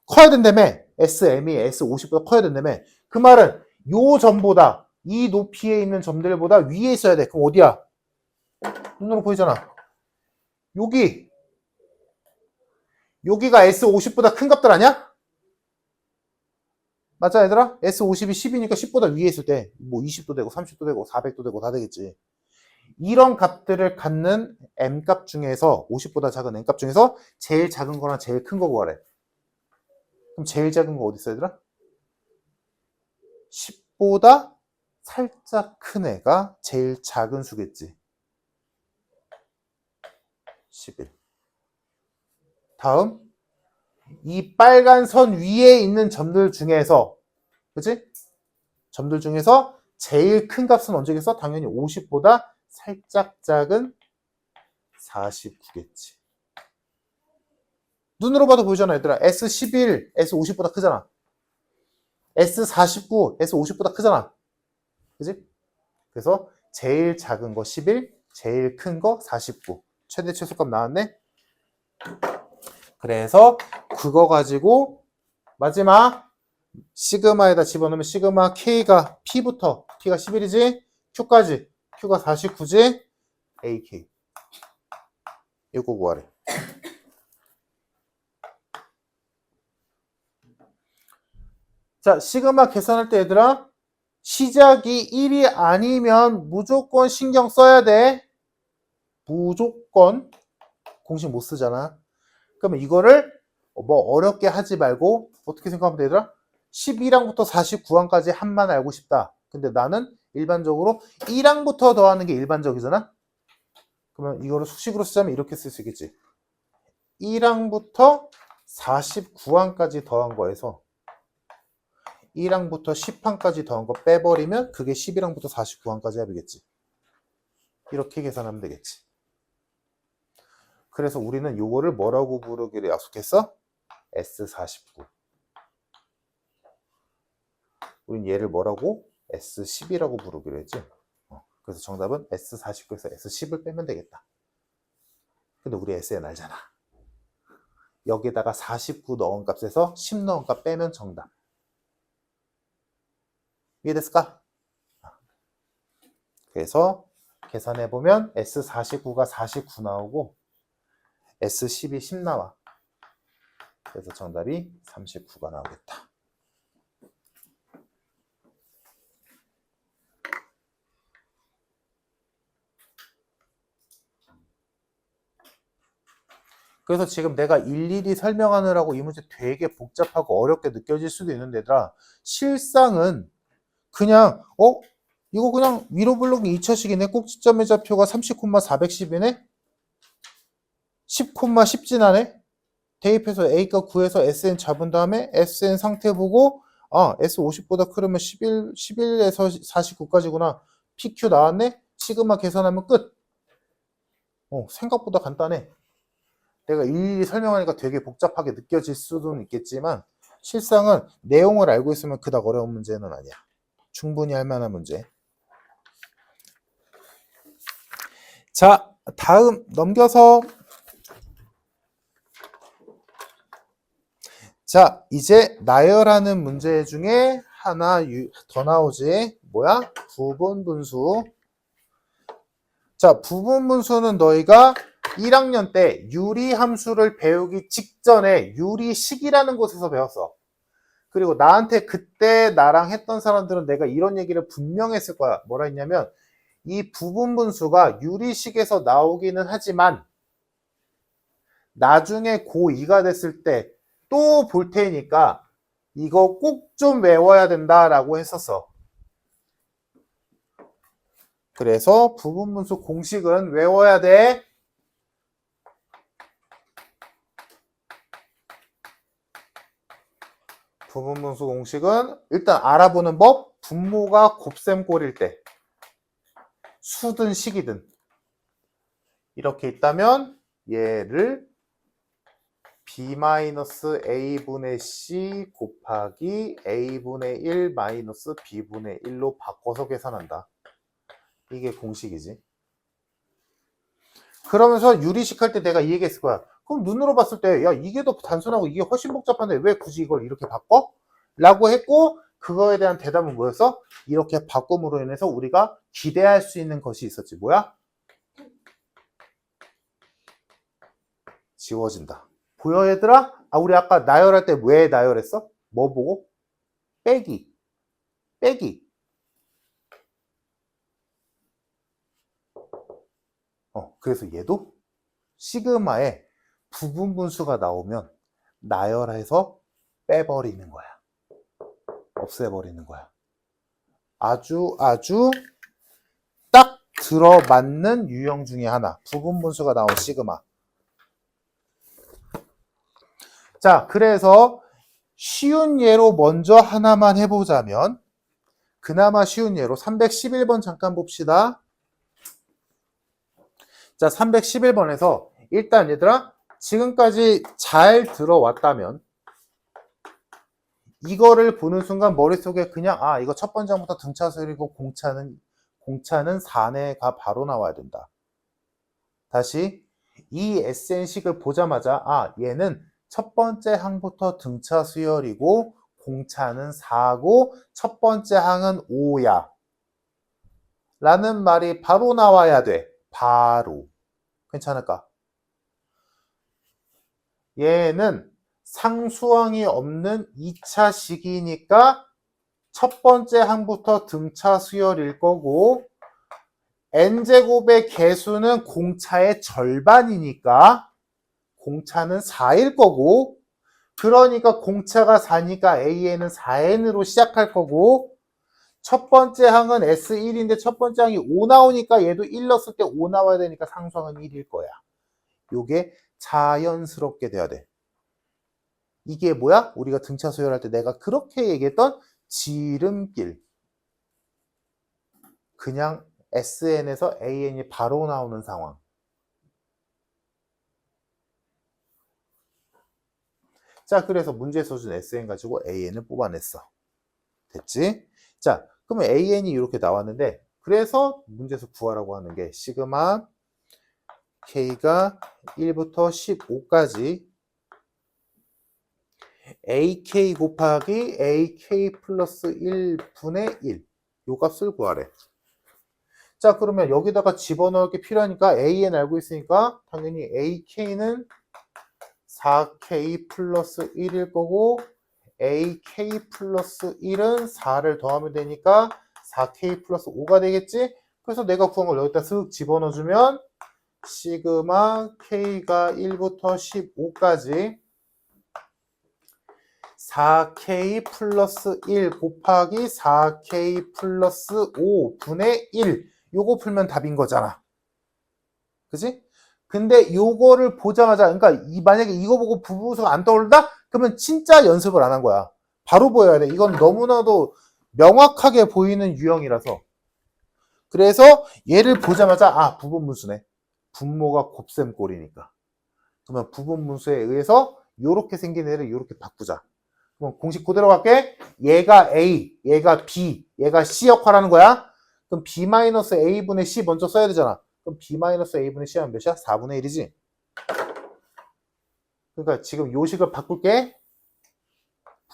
커야 된다며. SM이 S50보다 커야 된다며. 그 말은 요 점보다, 이 높이에 있는 점들보다 위에 있어야 돼. 그럼 어디야? 눈으로 보이잖아. 여기가 S50보다 큰 값들 아니야? 맞아 얘들아? S50이 10이니까 10보다 위에 있을 때 뭐 20도 되고 30도 되고 400도 되고 다 되겠지. 이런 값들을 갖는 m값 중에서, 50보다 작은 m값 중에서 제일 작은 거랑 제일 큰 거 구하래. 그럼 제일 작은 거 어디 있어 얘들아? 10보다 살짝 큰 애가 제일 작은 수겠지. 11. 다음, 이 빨간 선 위에 있는 점들 중에서, 그치? 점들 중에서 제일 큰 값은 언제겠어? 당연히 50보다 살짝 작은 49겠지. 눈으로 봐도 보이잖아 얘들아. S11, S50보다 크잖아. S49, S50보다 크잖아. 그치? 그래서 제일 작은 거 11, 제일 큰 거 49. 최대 최소값 나왔네? 그래서 그거 가지고 마지막 시그마에다 집어넣으면 시그마 K가 P부터, P가 11이지? Q까지, Q가 49지? AK. 이거 구하래. 자, 시그마 계산할 때 얘들아, 시작이 1이 아니면 무조건 신경 써야 돼. 무조건. 공식 못 쓰잖아. 그러면 이거를 뭐 어렵게 하지 말고 어떻게 생각하면 돼 얘들아? 12항부터 49항까지 한만 알고 싶다. 근데 나는 일반적으로 1항부터 더하는 게 일반적이잖아. 그러면 이거를 수식으로 쓰자면 이렇게 쓸 수 있겠지. 1항부터 49항까지 더한 거에서 1항부터 10항까지 더한 거 빼버리면 그게 11항부터 49항까지 합이겠지. 이렇게 계산하면 되겠지. 그래서 우리는 요거를 뭐라고 부르기로 약속했어? S49. 우린 얘를 뭐라고? S10이라고 부르기로 했지. 그래서 정답은 S49에서 S10을 빼면 되겠다. 근데 우리 SN 알잖아. 여기에다가 49 넣은 값에서 10 넣은 값 빼면 정답. 이해됐을까? 그래서 계산해보면 S49가 49 나오고 S10이 10 나와. 그래서 정답이 39가 나오겠다. 그래서 지금 내가 일일이 설명하느라고 이 문제 되게 복잡하고 어렵게 느껴질 수도 있는데 얘들아, 실상은 그냥 이거 그냥 위로 블록 2차식이네. 꼭지점의 좌표가 30,410이네. 10,10 지나네. 대입해서 A값 구해서 SN 잡은 다음에 SN 상태 보고 아, S50보다 크려면 11에서 49까지구나. PQ 나왔네? 시그마 계산하면 끝. 생각보다 간단해. 내가 일일이 설명하니까 되게 복잡하게 느껴질 수도 있겠지만 실상은 내용을 알고 있으면 그닥 어려운 문제는 아니야. 충분히 할 만한 문제. 자, 다음 넘겨서 자, 이제 나열하는 문제 중에 하나 더 나오지. 뭐야? 부분분수. 자, 부분분수는 너희가 1학년 때 유리함수를 배우기 직전에 유리식이라는 곳에서 배웠어. 그리고 나한테 그때 나랑 했던 사람들은 내가 이런 얘기를 분명 했을 거야. 뭐라 했냐면 이 부분분수가 유리식에서 나오기는 하지만 나중에 고2가 됐을 때 또 볼 테니까 이거 꼭 좀 외워야 된다라고 했었어. 그래서 부분분수 공식은 외워야 돼. 부분분수 공식은 일단 알아보는 법. 분모가 곱셈꼴일 때 수든 식이든 이렇게 있다면 얘를 b-a분의 c 곱하기 a분의 1 마이너스 b분의 1로 바꿔서 계산한다. 이게 공식이지. 그러면서 유리식 할 때 내가 이 얘기했을 거야. 그럼 눈으로 봤을 때 야 이게 더 단순하고 이게 훨씬 복잡한데 왜 굳이 이걸 이렇게 바꿔? 라고 했고 그거에 대한 대답은 뭐였어? 이렇게 바꿈으로 인해서 우리가 기대할 수 있는 것이 있었지. 뭐야? 지워진다. 보여 얘들아? 아 우리 아까 나열할 때 왜 나열했어? 뭐 보고? 빼기. 그래서 얘도 시그마에 부분분수가 나오면 나열해서 빼버리는 거야. 없애버리는 거야. 아주 딱 들어맞는 유형 중에 하나. 부분분수가 나온 시그마. 자, 그래서 쉬운 예로 먼저 하나만 해보자면 그나마 쉬운 예로 311번 잠깐 봅시다. 자, 311번에서 일단 얘들아 지금까지 잘 들어왔다면 이거를 보는 순간 머릿속에 그냥 아 이거 첫 번째 항부터 등차수열이고 공차는 4내가 바로 나와야 된다. 다시 이 SN식을 보자마자 아 얘는 첫 번째 항부터 등차 수열이고 공차는 4고 첫 번째 항은 5야 라는 말이 바로 나와야 돼. 바로. 괜찮을까? 얘는 상수항이 없는 2차 식이니까 첫 번째 항부터 등차 수열일 거고 n제곱의 개수는 공차의 절반이니까 공차는 4일 거고 그러니까 공차가 4니까 AN은 4N으로 시작할 거고 첫 번째 항은 S1인데 첫 번째 항이 5 나오니까 얘도 1 넣었을 때 5 나와야 되니까 상수항은 1일 거야. 요게 자연스럽게 돼야 돼. 이게 뭐야? 우리가 등차 수열할 때 내가 그렇게 얘기했던 지름길. 그냥 SN에서 AN이 바로 나오는 상황. 자, 그래서 문제에서 준 SN 가지고 AN을 뽑아냈어. 됐지? 자, 그러면 AN이 이렇게 나왔는데 그래서 문제에서 구하라고 하는 게 시그마 K가 1부터 15까지 AK 곱하기 AK 플러스 1분의 1. 요 값을 구하래. 자, 그러면 여기다가 집어넣을 게 필요하니까 AN 알고 있으니까 당연히 AK는 4K 플러스 1일 거고 AK 플러스 1은 4를 더하면 되니까 4K 플러스 5가 되겠지? 그래서 내가 구한 걸 여기다 쓱 집어넣어주면 시그마 K가 1부터 15까지 4K 플러스 1 곱하기 4K 플러스 5분의 1 요거 풀면 답인 거잖아. 그지? 근데 요거를 보자마자 그러니까 만약에 이거 보고 부분수가 안 떠오른다? 그러면 진짜 연습을 안 한 거야. 바로 보여야 돼. 이건 너무나도 명확하게 보이는 유형이라서. 그래서 얘를 보자마자 아, 부분분수네. 분모가 곱셈꼴이니까. 그러면 부분분수에 의해서 이렇게 생긴 애를 이렇게 바꾸자. 그럼 공식 그대로 갈게. 얘가 A, 얘가 B, 얘가 C 역할하는 거야. 그럼 B-A분의 C 먼저 써야 되잖아. 그럼 B-A분의 C 하면 몇이야? 4분의 1이지. 그러니까 지금 요식을 바꿀게.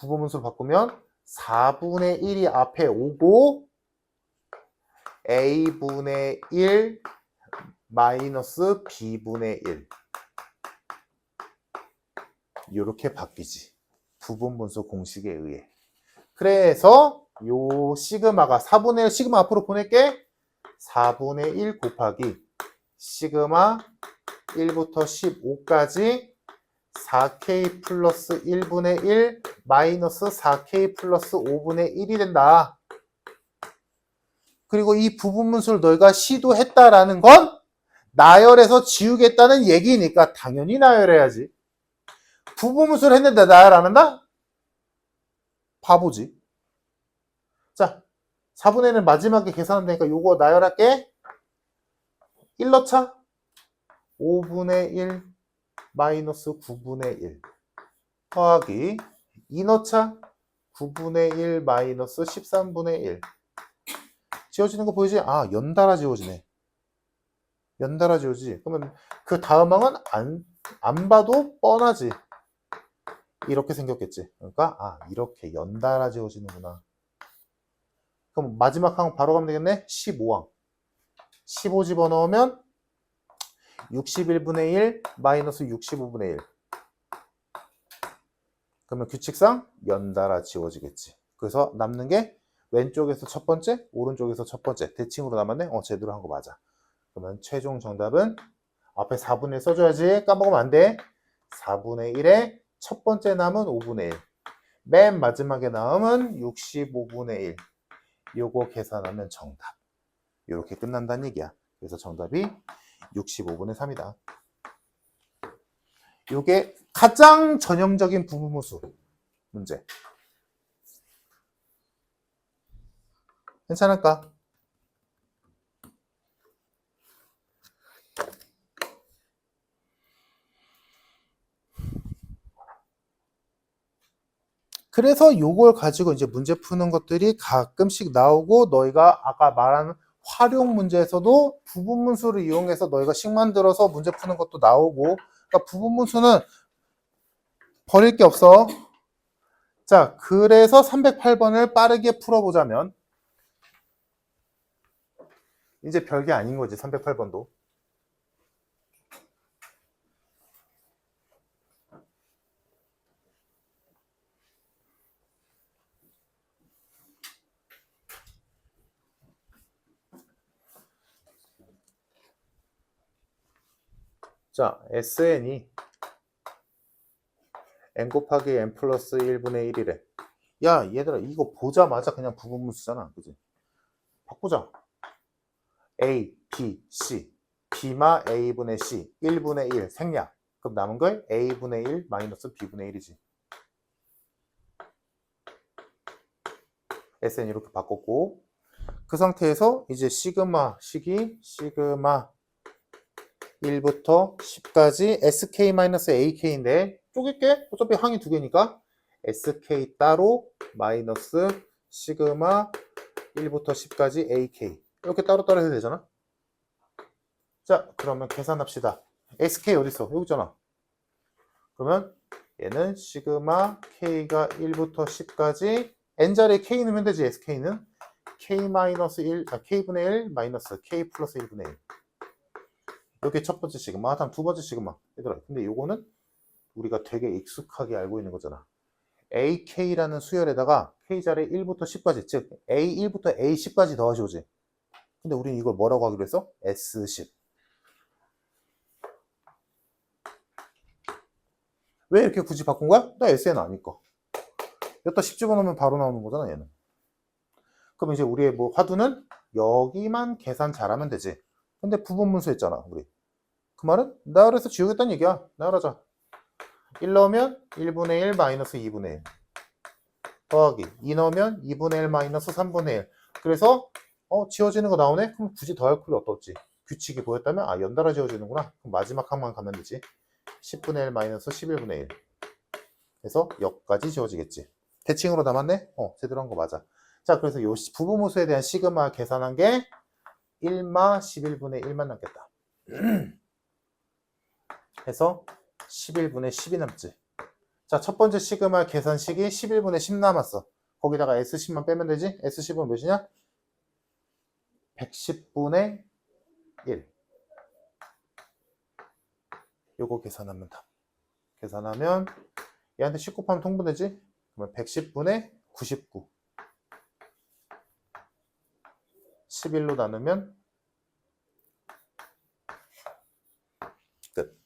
부분분수를 바꾸면 4분의 1이 앞에 오고 A분의 1 마이너스 B분의 1 이렇게 바뀌지. 부분분수 공식에 의해. 그래서 요 시그마가 4분의 1 시그마 앞으로 보낼게. 4분의 1 곱하기 시그마 1부터 15까지 4K 플러스 1분의 1 마이너스 4K 플러스 5분의 1이 된다. 그리고 이 부분분수를 너희가 시도했다라는 건 나열해서 지우겠다는 얘기니까 당연히 나열해야지. 부분분수를 했는데 나열 안 한다? 바보지. 자, 4분의 1은 마지막에 계산하면 되니까 요거 나열할게. 1 넣자. 5분의 1 마이너스 9분의 1 더하기 2 넣자. 9분의 1 마이너스 13분의 1 지워지는 거 보이지? 아, 연달아 지워지네. 연달아 지워지지. 그러면 그 다음 항은 안 봐도 뻔하지. 이렇게 생겼겠지. 그러니까 아, 이렇게 연달아 지워지는구나. 그럼 마지막 항 바로 가면 되겠네. 15항. 15 집어넣으면 61분의 1 마이너스 65분의 1. 그러면 규칙상 연달아 지워지겠지. 그래서 남는 게 왼쪽에서 첫 번째, 오른쪽에서 첫 번째. 대칭으로 남았네. 제대로 한 거 맞아. 그러면 최종 정답은 앞에 4분의 1 써줘야지. 까먹으면 안 돼. 4분의 1에 첫 번째 남은 5분의 1. 맨 마지막에 남은 65분의 1. 요거 계산하면 정답. 이렇게 끝난다는 얘기야. 그래서 정답이 65분의 3이다. 요게 가장 전형적인 부분분수 문제. 괜찮을까? 그래서 요걸 가지고 이제 문제 푸는 것들이 가끔씩 나오고 너희가 아까 말한 활용 문제에서도 부분분수를 이용해서 너희가 식 만들어서 문제 푸는 것도 나오고 그러니까 부분분수는 버릴 게 없어. 자, 그래서 308번을 빠르게 풀어보자면 이제 별게 아닌 거지 308번도. 자, SN이 n 곱하기 n 플러스 1분의 1이래. 야, 얘들아 이거 보자마자 그냥 부분분수잖아. 그지? 바꾸자. A, B, C. B마 A분의 C. 1분의 1 생략. 그럼 남은 걸 A분의 1 마이너스 B분의 1이지. SN 이렇게 바꿨고 그 상태에서 이제 시그마식이 시그마 1부터 10까지 SK-AK인데 쪼갤게. 어차피 항이 두 개니까 SK 따로 마이너스 시그마 1부터 10까지 AK 이렇게 따로따로 해도 되잖아. 자, 그러면 계산합시다. SK 어딨어? 여기 있잖아. 그러면 얘는 시그마 K가 1부터 10까지 N자리에 K 넣으면 되지. SK는 K-1, K분의 1 마이너스 K 플러스 1분의 1 이렇게 첫 번째 시그마, 다음 두 번째 시그마. 얘들아, 근데 요거는 우리가 되게 익숙하게 알고 있는 거잖아. AK라는 수열에다가 K자리에 1부터 10까지, 즉 A1부터 A10까지 더하셔오지. 근데 우린 이걸 뭐라고 하기로 했어? S10. 왜 이렇게 굳이 바꾼 거야? 나 SN 아니까. 여기다 10 집어넣으면 바로 나오는 거잖아, 얘는. 그럼 이제 우리의 뭐 화두는 여기만 계산 잘하면 되지. 근데 부분분수 했잖아, 우리. 그 말은 나열해서 지우겠다는 얘기야. 나열하자. 1 넣으면 1분의 1 마이너스 2분의 1. 더하기 2 넣으면 2분의 1 마이너스 3분의 1. 그래서 지워지는 거 나오네? 그럼 굳이 더할 필요 없지. 규칙이 보였다면 연달아 지워지는구나. 그럼 마지막 항만 가면 되지. 10분의 1 마이너스 11분의 1. 그래서 역까지 지워지겠지. 대칭으로 남았네? 제대로 한 거 맞아. 자, 그래서 요 부분무수에 대한 시그마 계산한 게 1마 11분의 1만 남겠다. 해서 11분의 10이 남지. 자, 첫 번째 시그마 계산식이 11분의 10 남았어. 거기다가 S10만 빼면 되지? S10은 몇이냐? 110분의 1. 요거 계산하면 답. 계산하면 얘한테 10 곱하면 통분되지? 그러면 110분의 99. 11로 나누면 끝.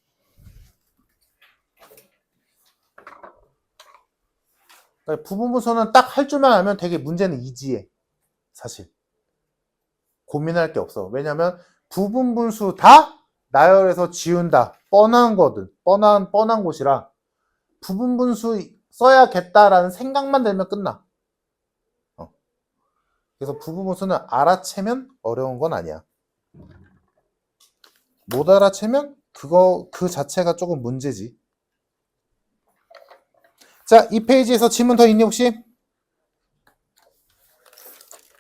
그러니까 부분분수는 딱 할 줄만 알면 되게 문제는 이지해. 사실. 고민할 게 없어. 왜냐면 부분분수 다 나열해서 지운다. 뻔한 거든. 뻔한 곳이라 부분분수 써야겠다라는 생각만 들면 끝나. 그래서 부분분수는 알아채면 어려운 건 아니야. 못 알아채면 그 자체가 조금 문제지. 자, 이 페이지에서 질문 더 있니 혹시?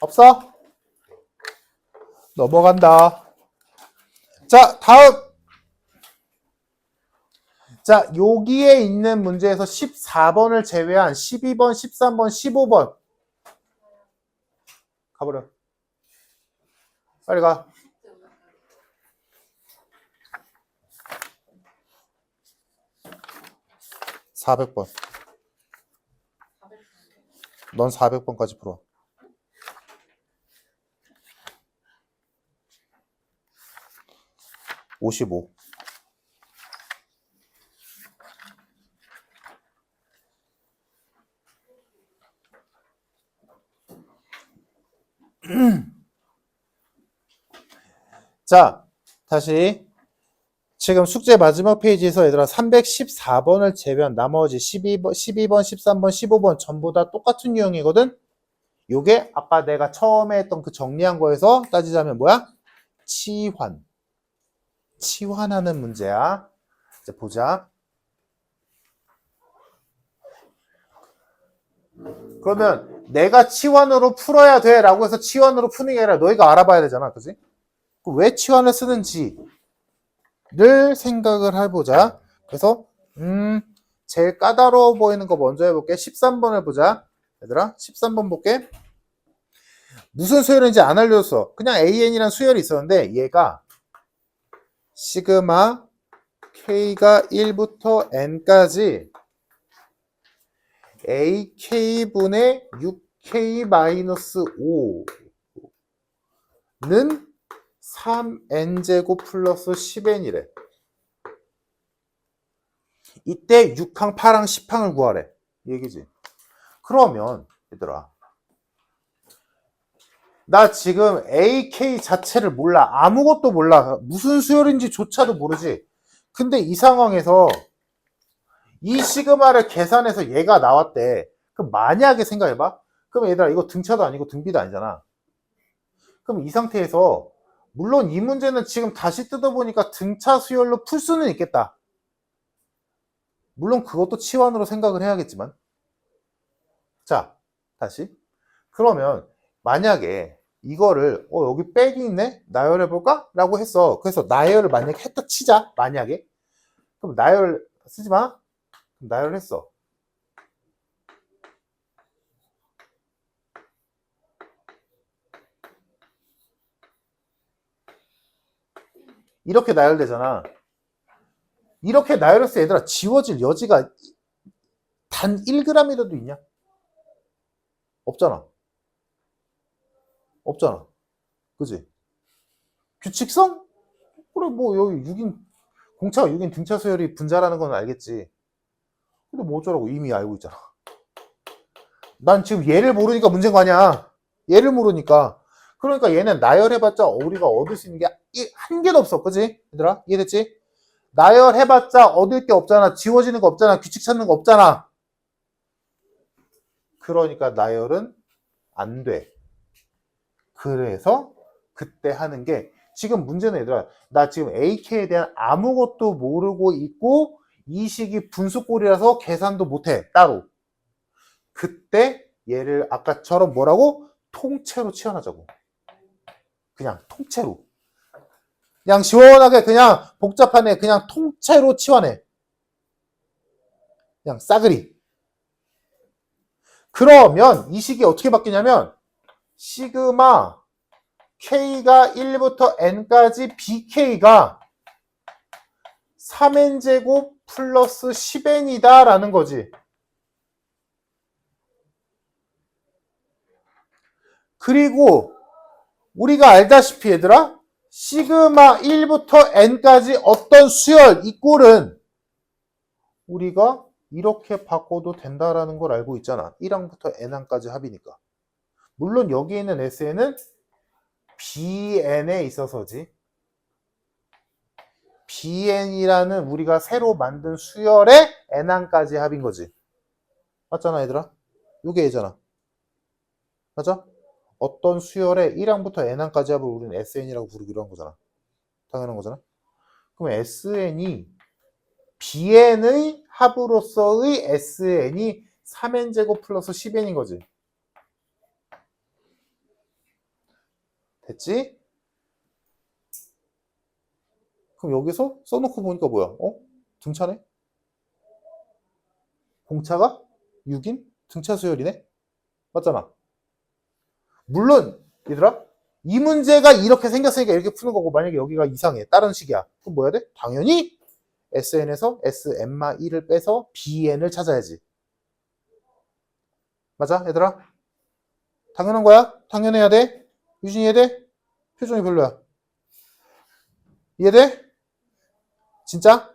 없어? 넘어간다. 자, 다음. 자, 여기에 있는 문제에서 14번을 제외한 12번, 13번, 15번. 가버려. 빨리 가. (400번) 넌 400번까지 풀어. (55) 자, 다시 지금 숙제 마지막 페이지에서 얘들아 314번을 제외한 나머지 12번, 13번, 15번 전부 다 똑같은 유형이거든? 요게 아까 내가 처음에 했던 그 정리한 거에서 따지자면 뭐야? 치환하는 문제야. 이제 보자. 그러면 내가 치환으로 풀어야 돼 라고 해서 치환으로 푸는 게 아니라 너희가 알아봐야 되잖아. 그지? 왜 치환을 쓰는지를 생각을 해보자. 그래서 제일 까다로워 보이는 거 먼저 해볼게. 13번을 보자. 얘들아 13번 볼게. 무슨 수열인지 안 알려줬어. 그냥 AN이란 수열이 있었는데 얘가 시그마 K가 1부터 N까지 AK분의 6K-5는 3N제곱 플러스 10N이래. 이때 6항, 8항, 10항을 구하래. 얘기지. 그러면 얘들아 나 지금 AK 자체를 몰라. 아무것도 몰라. 무슨 수열인지 조차도 모르지. 근데 이 상황에서 이 시그마를 계산해서 얘가 나왔대. 그럼 만약에 생각해봐. 그럼 얘들아 이거 등차도 아니고 등비도 아니잖아. 그럼 이 상태에서 물론 이 문제는 지금 다시 뜯어보니까 등차 수열로 풀 수는 있겠다. 물론 그것도 치환으로 생각을 해야겠지만. 자, 다시. 그러면 만약에 이거를 여기 백이 있네? 나열해볼까? 라고 했어. 그래서 나열을 만약에 했다 치자. 만약에. 그럼 나열 쓰지 마. 그럼 나열했어. 이렇게 나열되잖아. 이렇게 나열했을 때 얘들아 지워질 여지가 단 1g이라도 있냐? 없잖아. 없잖아. 그지? 규칙성? 그래 뭐 여기 6인 공차가 6인 등차 수열이 분자라는 건 알겠지. 근데 뭐 어쩌라고 이미 알고 있잖아. 난 지금 얘를 모르니까 문제인 거 아니야. 얘를 모르니까. 그러니까 얘는 나열해봤자 우리가 얻을 수 있는 게 한 개도 없어. 그지? 얘들아 이해됐지? 나열해봤자 얻을 게 없잖아. 지워지는 거 없잖아. 규칙 찾는 거 없잖아. 그러니까 나열은 안 돼. 그래서 그때 하는 게 지금 문제는 얘들아 나 지금 AK에 대한 아무것도 모르고 있고 이 식이 분수꼴이라서 계산도 못해 따로. 그때 얘를 아까처럼 뭐라고? 통째로 치환하자고. 그냥 통째로. 그냥 시원하게 그냥 복잡한 애 그냥 통째로 치환해. 그냥 싸그리. 그러면 이 식이 어떻게 바뀌냐면 시그마 K가 1부터 N까지 BK가 3N제곱 플러스 10N이다 라는 거지. 그리고 우리가 알다시피 얘들아 시그마 1부터 N까지 어떤 수열 이 꼴은 우리가 이렇게 바꿔도 된다라는 걸 알고 있잖아. 1항부터 N항까지 합이니까. 물론 여기 있는 SN은 BN에 있어서지. BN이라는 우리가 새로 만든 수열의 N항까지 합인 거지. 맞잖아 얘들아? 요게 얘잖아. 맞아? 어떤 수열의 1항부터 N항까지 합을 우리는 SN이라고 부르기로 한 거잖아. 당연한 거잖아. 그럼 SN이 BN의 합으로서의 SN이 3N제곱 플러스 10N인 거지. 됐지? 그럼 여기서 써놓고 보니까 뭐야? 등차네? 공차가 6인? 등차 수열이네? 맞잖아. 물론 얘들아 이 문제가 이렇게 생겼으니까 이렇게 푸는 거고 만약에 여기가 이상해. 다른 식이야. 그럼 뭐 해야 돼? 당연히 SN에서 SN-1을 빼서 BN을 찾아야지. 맞아 얘들아? 당연한 거야? 당연해야 돼? 유진이 이해돼? 표정이 별로야. 이해돼? 진짜?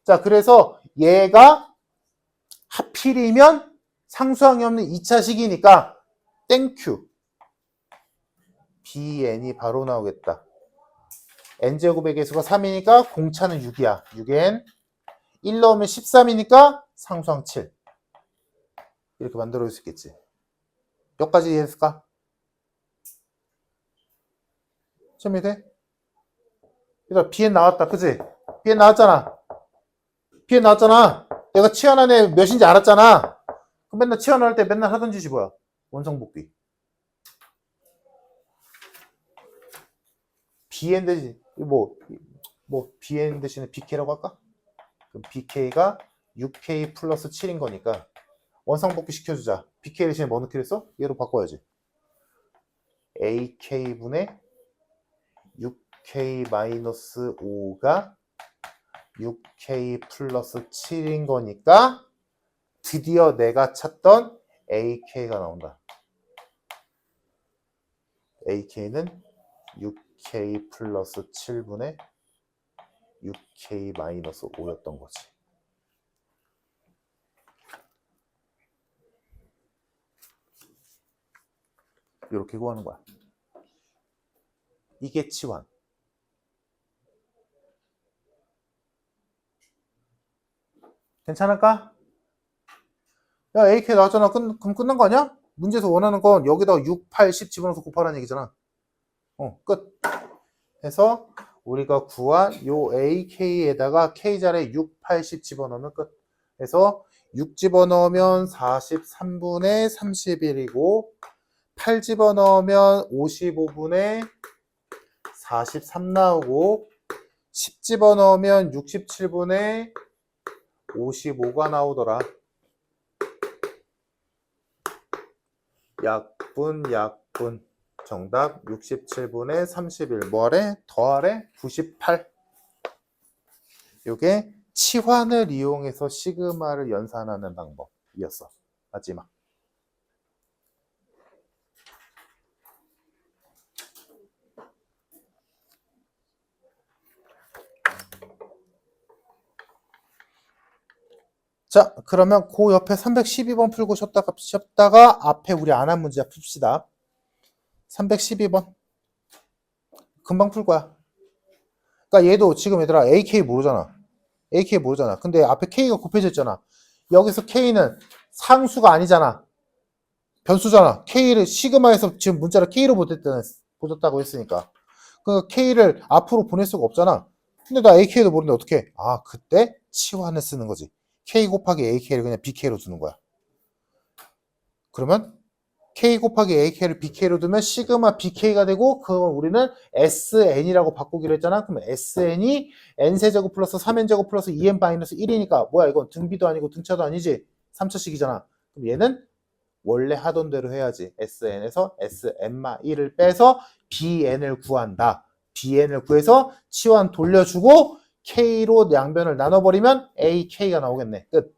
자 그래서 얘가 하필이면 상수항이 없는 2차식이니까 땡큐. BN이 바로 나오겠다. N제곱의 개수가 3이니까 공차는 6이야. 6N. 1 넣으면 13이니까 상수항 7. 이렇게 만들어줄 수 있겠지. 여기까지 이해했을까? 좀 이해돼? 얘들아 BN 나왔다. 그치? BN 나왔잖아. BN 나왔잖아. 내가 치환한 애 몇인지 알았잖아. 그럼 맨날 치환할 때 맨날 하던 짓이 뭐야? 원성복귀. BN 대신 뭐 BN 대신에 BK라고 할까? 그럼 BK가 6K 플러스 7인 거니까 원상복귀 시켜주자. BK 대신에 뭐 넣기로 했어? 얘로 바꿔야지. AK분의 6K 마이너스 5가 6K 플러스 7인 거니까 드디어 내가 찾던 AK가 나온다. AK는 6K 플러스 7분의 6K 마이너스 5였던 거지. 이렇게 구하는 거야. 이게 치환. 괜찮을까? 야, AK 나왔잖아. 그럼 끝난 거 아니야? 문제에서 원하는 건 여기다 6, 8, 10 집어넣어서 곱하라는 얘기잖아. 끝. 해서 우리가 구한 요 AK에다가 K자리에 6, 8, 10 집어넣으면 끝. 해서 6 집어넣으면 43분의 31이고 8 집어넣으면 55분의 43 나오고 10 집어넣으면 67분의 55가 나오더라. 약분 정답 67분의 31 뭐하래? 더하래? 98. 요게 치환을 이용해서 시그마를 연산하는 방법이었어. 마지막. 자, 그러면 그 옆에 312번 풀고 쉬었다가 앞에 우리 안 한 문제 풉시다. 312번. 금방 풀 거야. 그러니까 얘도 지금 얘들아 AK 모르잖아. AK 모르잖아. 근데 앞에 K가 곱해져 있잖아. 여기서 K는 상수가 아니잖아. 변수잖아. K를 시그마에서 지금 문자를 K로 보냈다고 했으니까. 그 K를 앞으로 보낼 수가 없잖아. 근데 나 AK도 모르는데 어떻게? 아, 그때 치환을 쓰는 거지. K 곱하기 AK를 그냥 BK로 두는 거야. 그러면 K 곱하기 AK를 BK로 두면 시그마 BK가 되고 그걸 우리는 SN이라고 바꾸기로 했잖아. 그럼 SN이 N세제곱 플러스 3N제곱 플러스 2N 마이너스 1이니까 뭐야 이건 등비도 아니고 등차도 아니지. 3차식이잖아. 그럼 얘는 원래 하던 대로 해야지. SN에서 SN-1을 빼서 BN을 구한다. BN을 구해서 치환 돌려주고 K로 양변을 나눠버리면 AK가 나오겠네. 끝.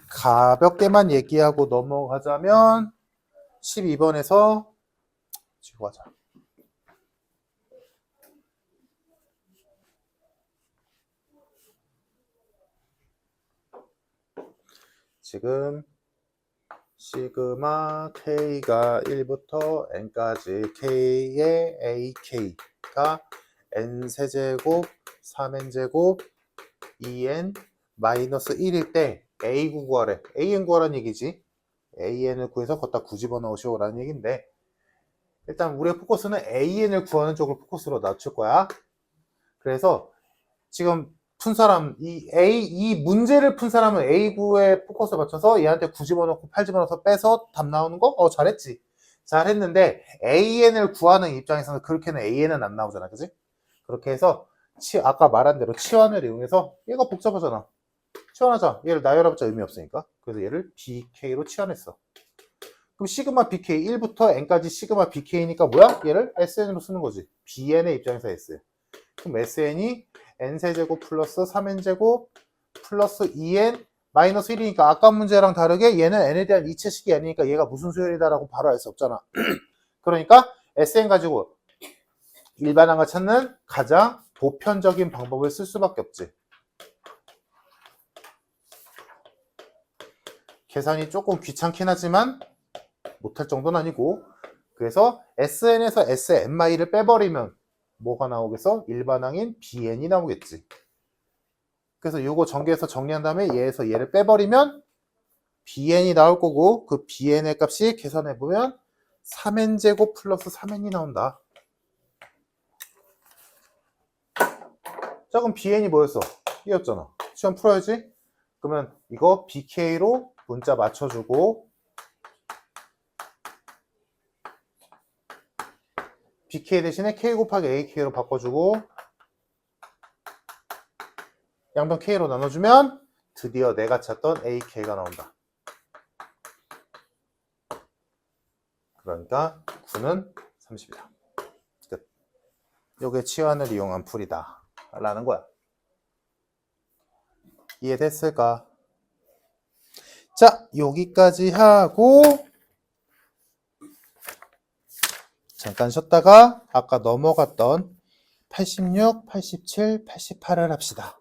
가볍게만 얘기하고 넘어가자면 12번에서 지고 가자. 지금 시그마 K가 1부터 N까지 K의 AK가 N세제곱 3N제곱 2N 마이너스 1일 때 A 구하래. AN 구하라는 얘기지. AN을 구해서 걷다 구집어 넣으시오라는 얘기인데 일단 우리의 포커스는 AN을 구하는 쪽을 포커스로 낮출 거야. 그래서 지금 푼 사람, 이 문제를 푼 사람은 A9에 포커스 맞춰서 얘한테 9 집어넣고 8 집어넣어서 빼서 답 나오는 거? 잘했지. 잘했는데 AN을 구하는 입장에서는 그렇게는 AN은 안 나오잖아. 그지? 그렇게 해서 아까 말한 대로 치환을 이용해서 얘가 복잡하잖아. 치환하자. 얘를 나열해봤자 의미 없으니까. 그래서 얘를 BK로 치환했어. 그럼 시그마 BK 1부터 N까지 시그마 BK니까 뭐야? 얘를 SN으로 쓰는 거지. BN의 입장에서 S. 그럼 SN이 N세제곱 플러스 3N제곱 플러스 2N 마이너스 1이니까 아까 문제랑 다르게 얘는 N에 대한 이체식이 아니니까 얘가 무슨 수열이다라고 바로 알 수 없잖아. 그러니까 SN 가지고 일반항을 찾는 가장 보편적인 방법을 쓸 수밖에 없지. 계산이 조금 귀찮긴 하지만 못할 정도는 아니고 그래서 SN에서 SN-를 빼버리면 뭐가 나오겠어? 일반항인 BN이 나오겠지. 그래서 요거 전개해서 정리한 다음에 얘에서 얘를 빼버리면 BN이 나올 거고 그 BN의 값이 계산해보면 3N제곱 플러스 3N이 나온다. 자 그럼 BN이 뭐였어? 이었잖아. 시험 풀어야지. 그러면 이거 BK로 문자 맞춰주고 BK 대신에 K 곱하기 AK로 바꿔주고 양변 K로 나눠주면 드디어 내가 찾던 AK가 나온다. 그러니까 9는 30이다. 끝. 요게 치환을 이용한 풀이다. 라는 거야. 이해됐을까? 자, 여기까지 하고 잠깐 쉬었다가 아까 넘어갔던 86, 87, 88을 합시다.